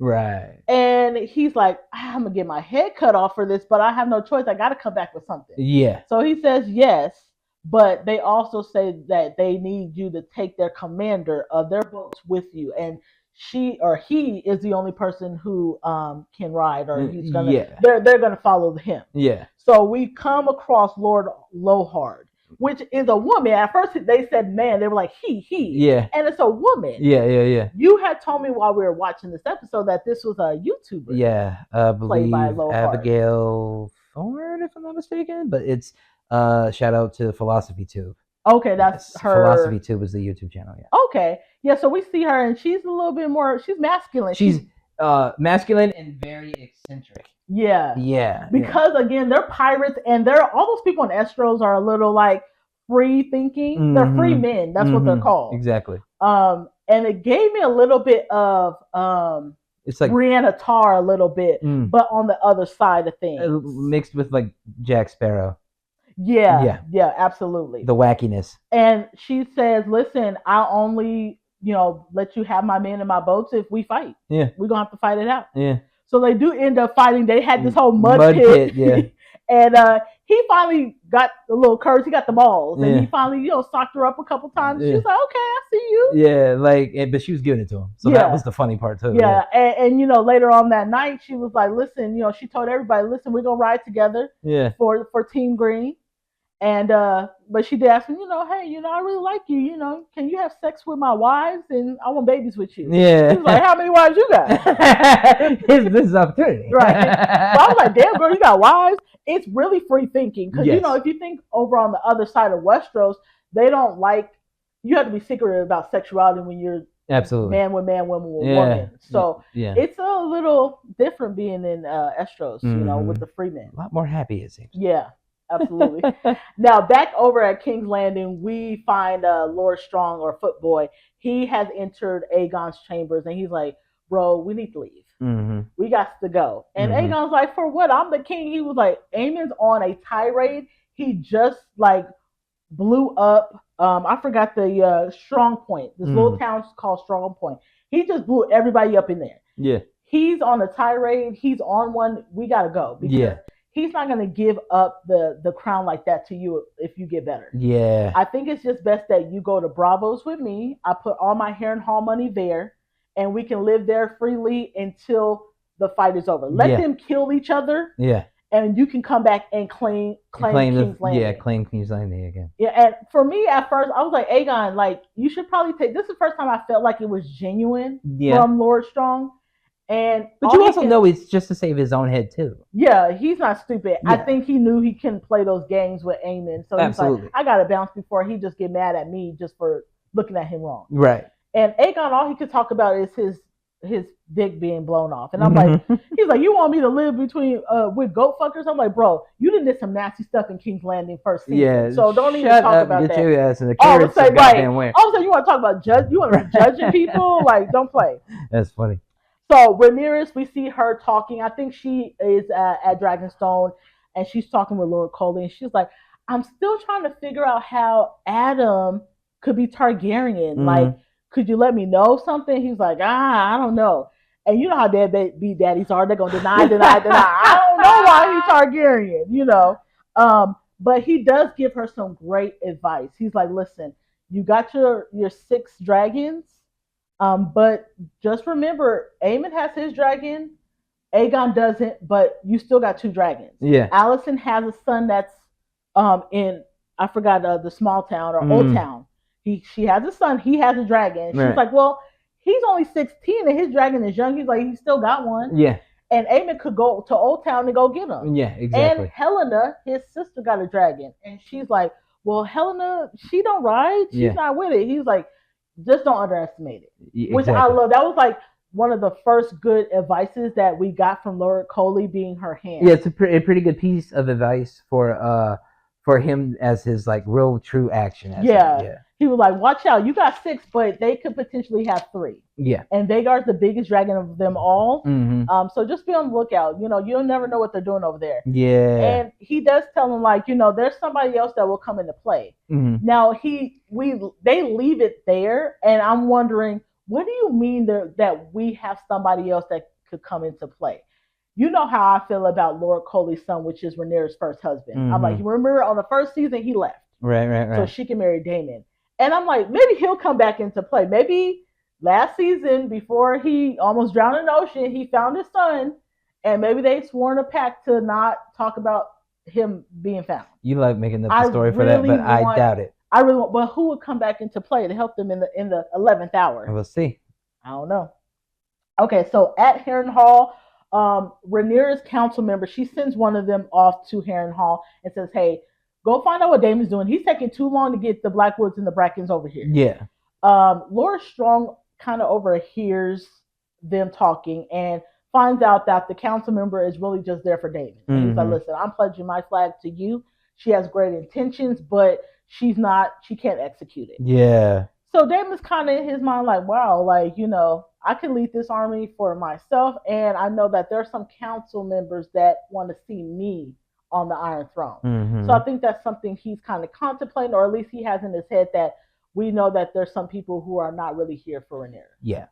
Right. And he's like, I'm going to get my head cut off for this, but I have no choice. I got to come back with something. Yeah. So he says yes, but they also say that they need you to take their commander of their boats with you. And she or he is the only person who can ride, or he's gonna they're gonna follow him. Yeah. So we come across Lord Lohard, which is a woman. At first they said man, they were like he. Yeah. And it's a woman. Yeah. You had told me while we were watching this episode that this was a YouTuber. Yeah, played by Lohard. Abigail Thorne, if I'm not mistaken. But it's shout out to Philosophy Tube. Okay, that's her. Philosophy Tube is the YouTube channel. Yeah. Okay. Yeah, so we see her, and she's a little bit more. She's masculine. She's masculine and very eccentric. Yeah. Yeah. Because again, they're pirates, and all those people in Estros are a little like free thinking. Mm-hmm. They're free men. That's what they're called. Exactly. And it gave me a little bit of it's like Brianna Tarr a little bit, but on the other side of things, mixed with like Jack Sparrow. Yeah, absolutely. The wackiness. And she says, listen, I'll only, let you have my men in my boats if we fight. Yeah. We're going to have to fight it out. Yeah. So they do end up fighting. They had this whole mud pit. Yeah. And he finally got the little curves. He got the balls. And he finally, socked her up a couple times. Yeah. She was like, okay, I see you. Yeah, but she was giving it to him. So that was the funny part too. Yeah. And later on that night, she was like, listen, she told everybody, listen, we're going to ride together for Team Green. And but she did ask me, hey, I really like you. Can you have sex with my wives? And I want babies with you. Yeah. She was like, how many wives you got? This is opportunity. Right. So I was like, damn, girl, you got wives. It's really free thinking. Because, if you think over on the other side of Westeros, they don't like, you have to be secretive about sexuality when you're absolutely man with man, woman with woman. So it's a little different being in Estros, with the free men. A lot more happy, it seems. Yeah. Absolutely. Now, back over at King's Landing, we find Lord Strong, or Footboy. He has entered Aegon's chambers, and he's like, bro, we need to leave. Mm-hmm. We got to go. And Aegon's like, for what? I'm the king. He was like, Aemon's on a tirade. He just, blew up. I forgot the Strong Point. This little town called Strong Point. He just blew everybody up in there. Yeah. He's on a tirade. He's on one. We got to go. Because he's not going to give up the crown like that to you if you get better. Yeah. I think it's just best that you go to Bravos with me. I put all my Harrenhal money there, and we can live there freely until the fight is over. Let them kill each other. Yeah. And you can come back and claim King's Landing. Yeah, claim King's Landing again. Yeah, and for me at first, I was like, Aegon, you should probably take... This is the first time I felt like it was genuine from Lord Strong. But you also know it's just to save his own head too. Yeah, he's not stupid. Yeah. I think he knew he couldn't play those games with Aemon. So he's like, I got to bounce before he just get mad at me just for looking at him wrong. Right. And Aegon, all he could talk about is his dick being blown off. And I'm like, he's like, you want me to live between with goat fuckers? I'm like, bro, you did some nasty stuff in King's Landing first season. Yeah, so don't even talk about that. Get your ass in the carrots. Right. Also, you want to talk about you want to be judging people? Like, don't play. That's funny. So Rhaenyra, we see her talking. I think she is at Dragonstone, and she's talking with Lord Coley, and she's like, I'm still trying to figure out how Adam could be Targaryen. Like, could you let me know something? He's like, I don't know. And you know how deadbeat daddies are. They're going to deny. I don't know why he's Targaryen, you know. But he does give her some great advice. He's like, listen, you got your 6 dragons, but just remember, Aemon has his dragon. Aegon doesn't, but you still got 2 dragons. Yeah. Alicent has a son that's in, I forgot the small town or Old Town. She has a son. He has a dragon. She's like, well, he's only 16 and his dragon is young. He's like, he still got one. Yeah. And Aemon could go to Old Town and go get him. Yeah, exactly. And Helena, his sister, got a dragon. And she's like, well, Helena, she don't ride. She's not with it. He's like, just don't underestimate it. Exactly. Which I love. That was like one of the first good advices that we got from Lord Coley being her hand. Yeah, it's a pretty good piece of advice for him as his like real true action. Yeah. He was like, watch out, you got 6, but they could potentially have 3. Yeah. And Vhagar's the biggest dragon of them all. So just be on the lookout. You know, you'll never know what they're doing over there. Yeah. And he does tell them, like, you know, there's somebody else that will come into play. Now they leave it there, and I'm wondering, what do you mean that we have somebody else that could come into play? You know how I feel about Lord Coley's son, which is Rhaenyra's first husband. I'm like, you remember on the first season he left. Right. So she can marry Daemon. And I'm like, maybe he'll come back into play. Maybe last season, before he almost drowned in the ocean, he found his son, and maybe they sworn a pact to not talk about him being found. You like making up the story for that, but I doubt it. I really want, but who would come back into play to help them in the 11th hour? We'll see. I don't know. Okay, so at Harrenhal, Rhaenyra's council member, she sends one of them off to Harrenhal and says, hey, go find out what Daemon's doing. He's taking too long to get the Blackwoods and the Brackens over here. Yeah. Laura Strong kind of overhears them talking and finds out that the council member is really just there for Daemon. And he's like, listen, I'm pledging my flag to you. She has great intentions, but she can't execute it. Yeah. So Daemon's kind of in his mind like, wow, like, you know, I can lead this army for myself. And I know that there are some council members that want to see me on the Iron Throne. So I think that's something he's kind of contemplating, or at least he has in his head, that we know that there's some people who are not really here for Rhaenyra. Yeah.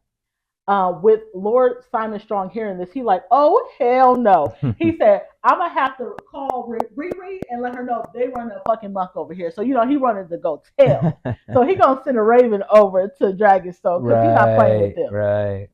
With Lord Simon Strong hearing this, he like, oh, hell no. He said, I'm going to have to call Riri and let her know they run a fucking muck over here. So, you know, he running to go tell. So he going to send a raven over to Dragonstone because he's not playing with them. Right.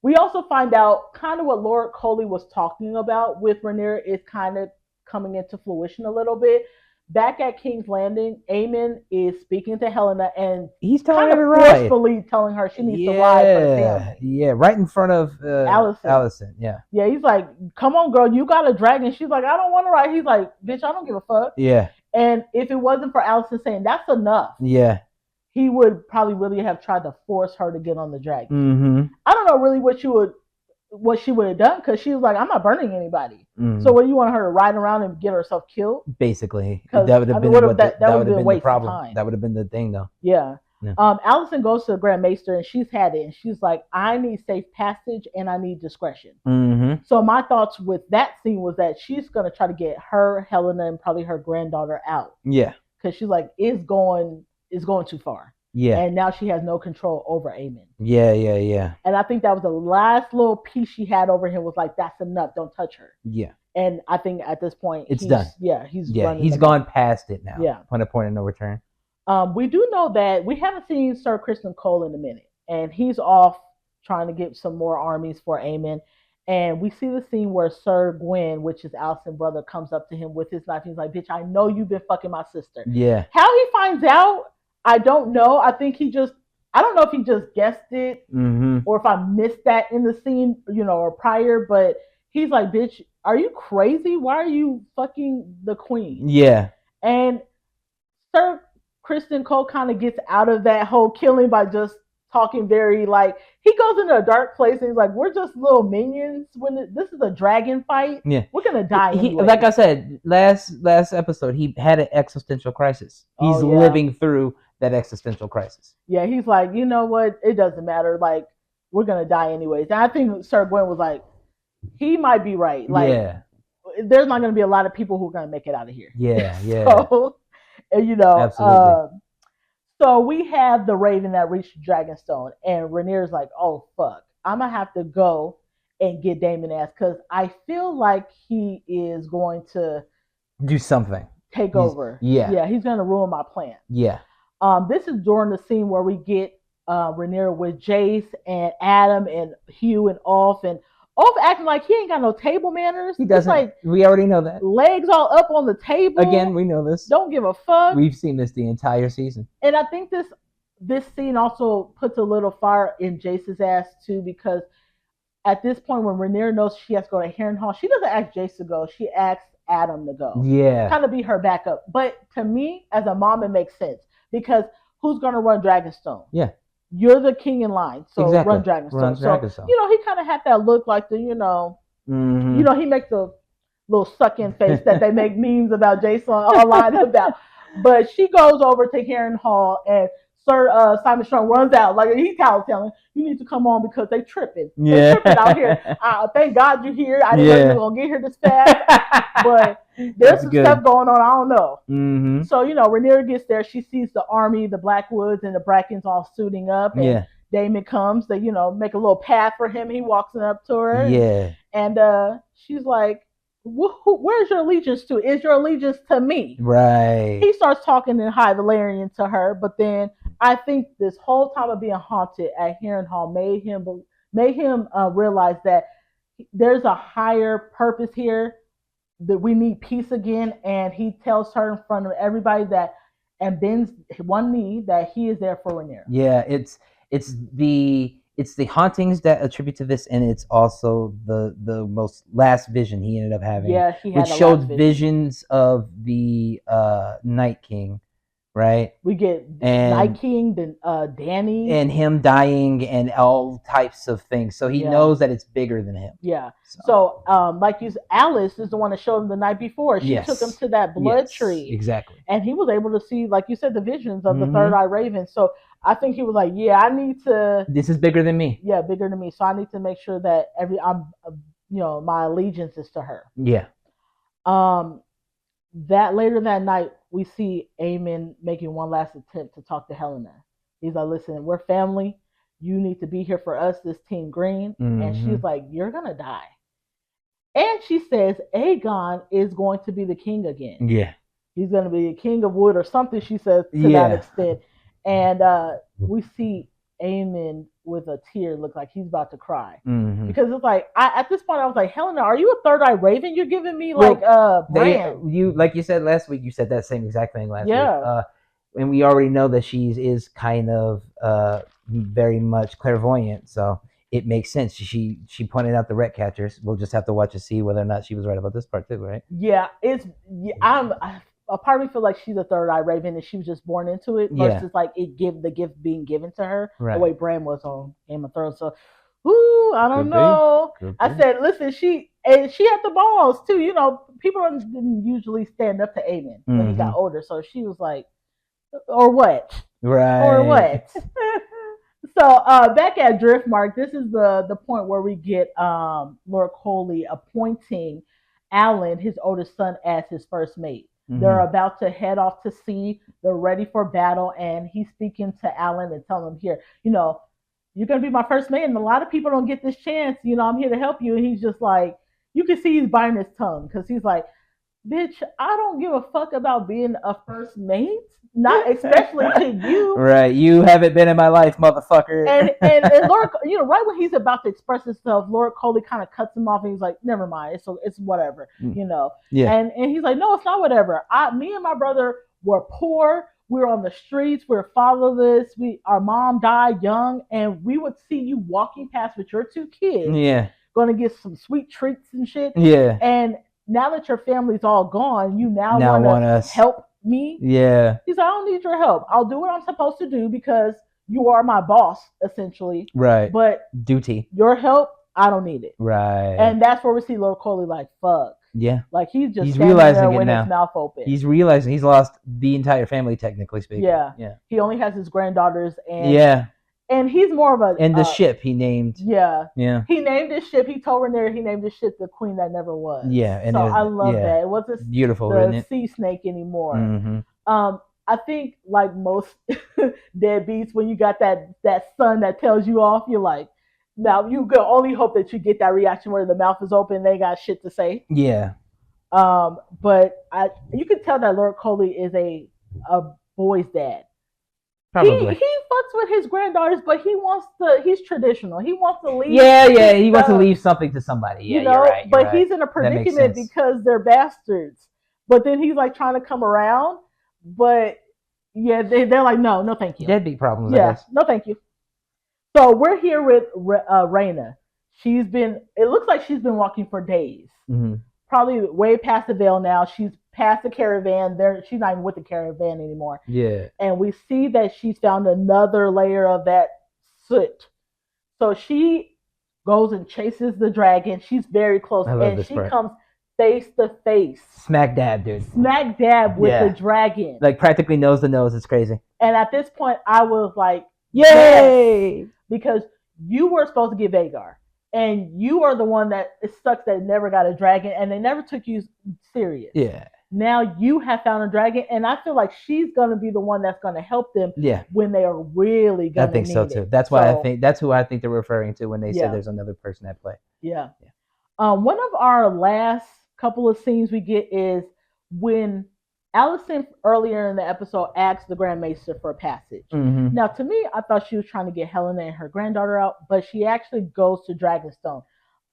We also find out kind of what Lord Coley was talking about with Rhaenyra is kind of coming into fruition a little bit. Back at King's Landing, Aemon is speaking to Helena, and he's telling her forcefully telling her she needs to ride for the family. Yeah, right in front of Alicent. Yeah. Yeah, he's like, come on, girl, you got a dragon. She's like, I don't want to ride. He's like, bitch, I don't give a fuck. Yeah. And if it wasn't for Alicent saying that's enough. Yeah. He would probably really have tried to force her to get on the dragon. I don't know really what she would have done, because she was like, I'm not burning anybody. So what, you want her to ride around and get herself killed? Basically. That would have been the problem. That would have been the thing, though. Yeah. Alicent goes to the Grand Maester, and she's had it, and she's like, I need safe passage and I need discretion. So my thoughts with that scene was that she's going to try to get her, Helena, and probably her granddaughter out. Yeah. Because she's like, it's going too far. Yeah. And now she has no control over Aemon. Yeah. And I think that was the last little piece she had over him, was like, that's enough. Don't touch her. Yeah. And I think at this point, it's done. Yeah. He's gone past it now. Yeah. On a point of no return. We do know that we haven't seen Sir Criston Cole in a minute, and he's off trying to get some more armies for Aemon. And we see the scene where Sir Gwyn, which is Alicent's brother, comes up to him with his knife. He's like, bitch, I know you've been fucking my sister. Yeah. How he finds out, I don't know. I think I don't know if he just guessed it or if I missed that in the scene, you know, or prior, but he's like, bitch, are you crazy? Why are you fucking the queen? Yeah. And Sir Criston Cole kind of gets out of that whole killing by just talking very like he goes into a dark place and he's like, "We're just little minions. This is a dragon fight. Yeah, we're gonna die anyway." Like I said last episode, he had an existential crisis. He's living through that existential crisis. Yeah, he's like, you know what? It doesn't matter. Like, we're gonna die anyways. And I think Sir Gwen was like, he might be right. Like, there's not gonna be a lot of people who are gonna make it out of here. Yeah, yeah. So, and, you know, absolutely. So we have the Raven that reached Dragonstone, and Rhaenyra's like, "Oh fuck, I'm gonna have to go and get Daemon ass because I feel like he is going to do something, take over. Yeah, he's gonna ruin my plan. Yeah." This is during the scene where we get Rhaenyra with Jace and Adam and Hugh and Ulf acting like he ain't got no table manners. He doesn't. Like, we already know that. Legs all up on the table. Again, we know this. Don't give a fuck. We've seen this the entire season. And I think this scene also puts a little fire in Jace's ass too, because at this point when Rhaenyra knows she has to go to Harrenhal, she doesn't ask Jace to go. She asks Adam to go. Yeah. Kind of be her backup. But to me, as a mom, it makes sense because who's going to run Dragonstone? Yeah. You're the king in line, so run Dragonstone. So, you know, he kind of had that look like the, you know, he makes a little suck-in face that they make memes about Jason online about. But she goes over to Harrenhal, and Sir Simon Strong runs out like he's telling you need to come on because they tripping. They're tripping out here. Thank God you're here. I didn't know you were gonna get here this fast, but there's some stuff going on. I don't know. So you know, Rhaenyra gets there. She sees the army, the Blackwoods, and the Brackens all suiting up. And Daemon comes. They make a little path for him. He walks up to her. Yeah, and she's like, "Where's your allegiance to? Is your allegiance to me?" Right. He starts talking in High Valyrian to her, but then I think this whole time of being haunted at Harrenhal made him realize that there's a higher purpose here, that we need peace again, and he tells her in front of everybody that, and bends one knee, that he is there for Rhaenyra. Yeah, it's the hauntings that attribute to this, and it's also the most last vision he ended up having. Yeah, he had which showed visions of the Night King, right? We get Night King, then Dany, and him dying, and all types of things. So he knows that it's bigger than him. Yeah. So like Alice is the one that showed him the night before. She took him to that blood tree. Exactly. And he was able to see, like you said, the visions of the third eye raven. So I think he was like, yeah, I need to. This is bigger than me. Yeah, bigger than me. So I need to make sure that my allegiance is to her. Yeah. That later that night, we see Aemon making one last attempt to talk to Helena. He's like, listen, we're family. You need to be here for us, this Team Green. And she's like, you're going to die. And she says Aegon is going to be the king again. Yeah. He's going to be a king of wood or something, she says, to that extent. And we see Aemon with a tear look like he's about to cry. Because it's like, at this point, I was like, Helena, are you a third eye raven? You're giving me like Bran. Like you said last week, you said that same exact thing last week. And we already know that she is kind of very much clairvoyant, so it makes sense. She pointed out the ret catchers. We'll just have to watch to see whether or not she was right about this part too, right? Yeah, a part of me feel like she's a third eye raven and she was just born into it versus like the gift being given to her the way Bran was on Game of Thrones. So, I don't know. I said, listen, she had the balls too. You know, people didn't usually stand up to Aemon when he got older. So she was like, or what? Right. Or what? So back at Driftmark, this is the point where we get Lord Coley appointing Alan, his oldest son, as his first mate. They're about to head off to sea. They're ready for battle, and he's speaking to Alan and telling him, here, you're going to be my first mate, and a lot of people don't get this chance. I'm here to help you. And he's just like, you can see he's biting his tongue because he's like, bitch, I don't give a fuck about being a first mate. Not especially to you. Right. You haven't been in my life, motherfucker. And Lord, right when he's about to express himself, Lord Coley kind of cuts him off and he's like, never mind, it's whatever, Yeah. And he's like, no, it's not whatever. Me and my brother were poor. We were on the streets. We were fatherless. Our mom died young, and we would see you walking past with your two kids. Yeah. Going to get some sweet treats and shit. Yeah. And now that your family's all gone, you now want to help me. Yeah. He's like, I don't need your help. I'll do what I'm supposed to do because you are my boss, essentially. Right. But duty. Your help, I don't need it. Right. And that's where we see Lord Coley like, fuck. Yeah. Like he's realizing there it with now. His mouth open. He's realizing he's lost the entire family, technically speaking. Yeah. Yeah. He only has his granddaughters and yeah. And he's more of a and the ship he named. Yeah. Yeah. He named his ship. He told Rhaenyra he named his ship the Queen That Never Was. Yeah. And so I love that. It wasn't beautiful, the sea snake anymore. Mm-hmm. I think like most deadbeats, when you got that son that tells you off, you're like, now you can only hope that you get that reaction where the mouth is open, and they got shit to say. Yeah. But you can tell that Lord Coley is a boy's dad. Probably. He fucks with his granddaughters, but he's traditional. He wants to leave. Yeah, he wants to leave something to somebody. Yeah, you're right. But he's in a predicament because they're bastards. But then he's like trying to come around. But yeah, they're like, no, thank you. Deadbeat problems. Yeah, I guess. No, thank you. So we're here with Rhaena. It looks like she's been walking for days. Mm-hmm. Probably way past the veil now. She's past the caravan. She's not even with the caravan anymore. Yeah. And we see that she's found another layer of that soot. So she goes and chases the dragon. She's very close. And she comes face to face. Smack dab, dude. Smack dab with the dragon. Like practically nose to nose. It's crazy. And at this point, I was like, yay! Yes, because you were supposed to get Vhagar. And you are the one that it sucks that never got a dragon, and they never took you serious. Yeah. Now you have found a dragon, and I feel like she's gonna be the one that's gonna help them. Yeah. When they are really gonna. I think so too. That's why that's who I think they're referring to when they said there's another person at play. Yeah. One of our last couple of scenes we get is when Alicent earlier in the episode asked the Grand Maester for a passage. Mm-hmm. Now, to me, I thought she was trying to get Helena and her granddaughter out, but she actually goes to Dragonstone.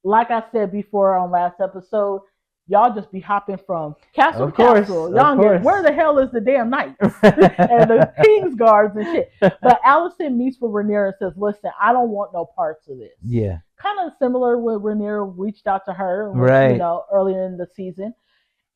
Like I said before on last episode, y'all just be hopping from castle to castle. Y'all get, where the hell is the damn knights and the king's guards and shit? But Alicent meets with Rhaenyra and says, listen, I don't want no parts of this. Yeah. Kind of similar when Rhaenyra reached out to her, right. Earlier in the season.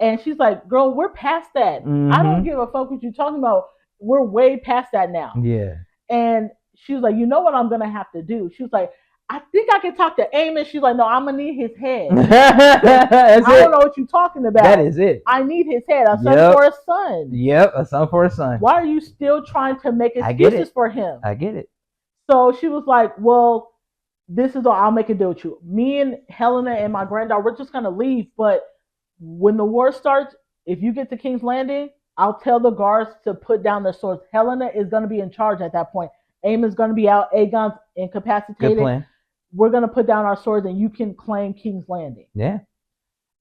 And she's like, girl, we're past that. Mm-hmm. I don't give a fuck what you're talking about. We're way past that now. Yeah. And she was like, you know what I'm going to have to do? She was like, I think I can talk to Aemon. She's like, no, I'm going to need his head. I don't know what you're talking about. That is it. I need his head. A son for a son. Yep, a son for a son. Why are you still trying to make excuses for him? I get it. So she was like, well, this is all. I'll make a deal with you. Me and Helena and my granddaughter, we're just going to leave. But when the war starts, if you get to King's Landing, I'll tell the guards to put down their swords. Helena is going to be in charge at that point. Aemon's going to be out. Aegon's incapacitated. Good plan. We're going to put down our swords and you can claim King's Landing. Yeah.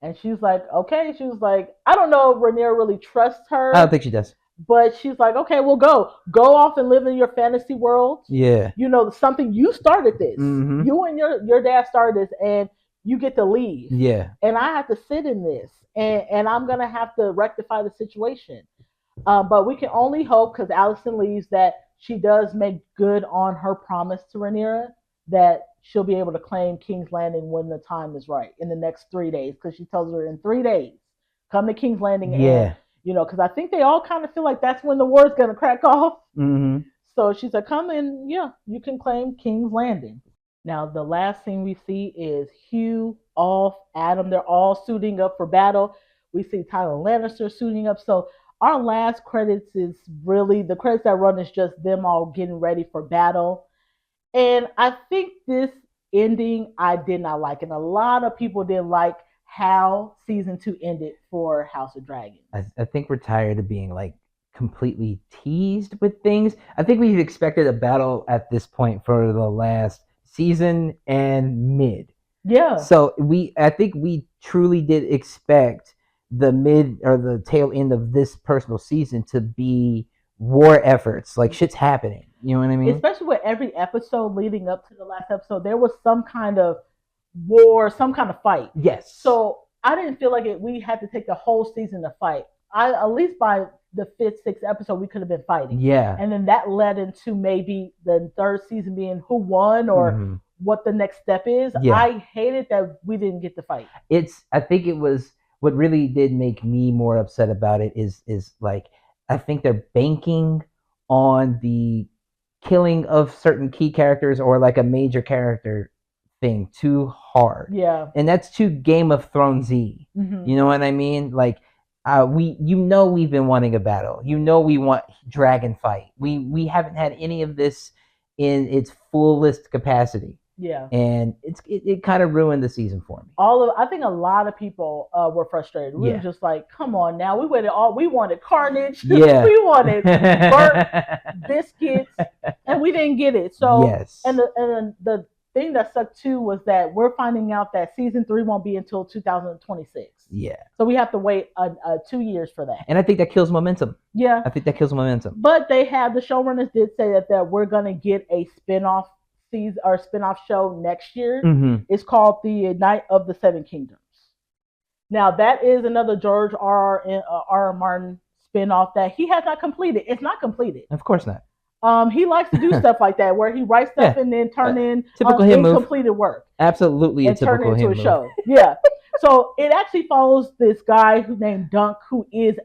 And she's like, okay. She was like, I don't know if Rhaenyra really trusts her. I don't think she does. But she's like, okay, we'll go. Go off and live in your fantasy world. Yeah. Something you started this. Mm-hmm. You and your dad started this and you get to leave. Yeah. And I have to sit in this. And I'm going to have to rectify the situation. But we can only hope, because Alicent leaves, that she does make good on her promise to Rhaenyra, that she'll be able to claim King's Landing when the time is right, in the next 3 days. Because she tells her in 3 days, come to King's Landing. Yeah. And, because I think they all kind of feel like that's when the war's going to crack off. Mm-hmm. So she said, come and, you can claim King's Landing. Now, the last thing we see is Hugh, Ulf, Adam. They're all suiting up for battle. We see Tywin Lannister suiting up. So our last credits is really, the credits that run is just them all getting ready for battle. And I think this ending I did not like. And a lot of people didn't like how season 2 ended for House of Dragons. I think we're tired of being like completely teased with things. I think we've expected a battle at this point for the last season and mid. Yeah. So I think we truly did expect the mid or the tail end of this personal season to be war efforts. Like shit's happening. You know what I mean? Especially with every episode leading up to the last episode, there was some kind of war, some kind of fight. Yes. So I didn't feel like we had to take the whole season to fight. At least by the 5th, 6th episode, we could have been fighting. Yeah. And then that led into maybe the 3rd season being who won or what the next step is. Yeah. I hated that we didn't get to fight. I think it was, what really did make me more upset about it is like, I think they're banking on the killing of certain key characters or like a major character thing too hard. Yeah. And that's too Game of Thrones-y. Mm-hmm. You know what I mean? Like we've been wanting a battle. We want dragon fight. We haven't had any of this in its fullest capacity. Yeah. And it kind of ruined the season for me. I think a lot of people were frustrated. We were just like, come on now. We wanted carnage. Yeah. We wanted burnt biscuits, and we didn't get it. So yes. And the thing that sucked too was that we're finding out that season 3 won't be until 2026. Yeah. So we have to wait 2 years for that. And I think that kills momentum. Yeah. I think that kills momentum. But the showrunners did say that we're gonna get a spinoff season or spinoff show next year. Mm-hmm. It's called The Night of the Seven Kingdoms. Now that is another George R. Martin spinoff that he has not completed. It's not completed. Of course not. He likes to do stuff like that, where he writes stuff and then turn in typical him incompleted work. Absolutely, and turn it into a show. Yeah. So it actually follows this guy who's named Dunk, who is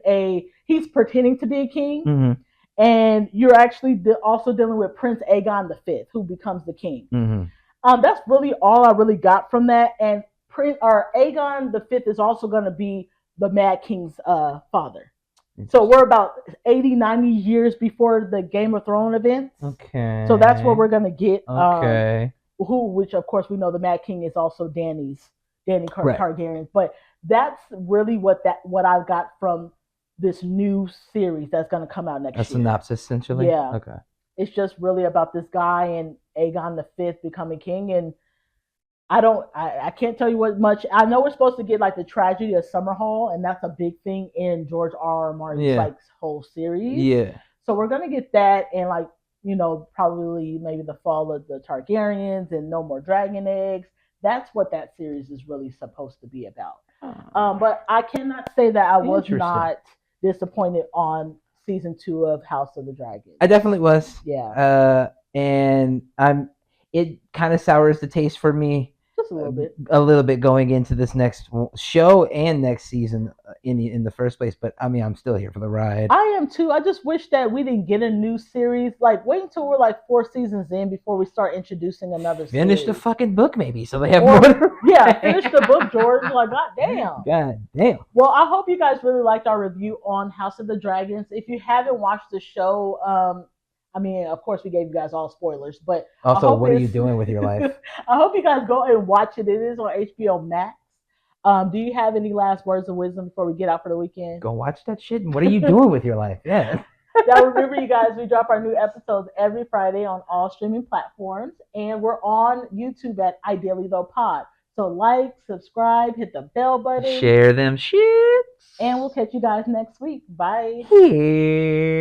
he's pretending to be a king, mm-hmm. and you're actually also dealing with Prince Aegon V, who becomes the king. Mm-hmm. That's really all I really got from that. And Aegon V is also going to be the Mad King's father. So we're about 80, 90 years before the Game of Thrones events. Okay. So that's what we're gonna get. Okay. Which of course we know the Mad King is also Dany Targaryen. Right. But that's really what I've got from this new series that's gonna come out next year. A synopsis, essentially. Yeah. Okay. It's just really about this guy and Aegon V becoming king, and I can't tell you what much. I know we're supposed to get like the tragedy of Summerhall, and that's a big thing in George R. Martin's like whole series. Yeah. So we're gonna get that, and like probably maybe the fall of the Targaryens and no more dragon eggs. That's what that series is really supposed to be about. But I cannot say that I was not disappointed on season 2 of House of the Dragon. I definitely was. Yeah. And it kind of sours the taste for me. Just a little bit. A little bit going into this next show and next season in the first place. But I mean, I'm still here for the ride. I am too. I just wish that we didn't get a new series. Like, wait until we're like 4 seasons in before we start introducing another series. Finish the fucking book, maybe, so they have more. Finish the book, George. Like, God damn. Well, I hope you guys really liked our review on House of the Dragons. If you haven't watched the show, I mean, of course, we gave you guys all spoilers, but also, what are you doing with your life? I hope you guys go and watch it. It is on HBO Max. Do you have any last words of wisdom before we get out for the weekend? Go watch that shit. What are you doing with your life? Yeah. Now, remember, you guys, we drop our new episodes every Friday on all streaming platforms, and we're on YouTube at Ideally Though Pod. So like, subscribe, hit the bell button, share them shits, and we'll catch you guys next week. Bye. Here.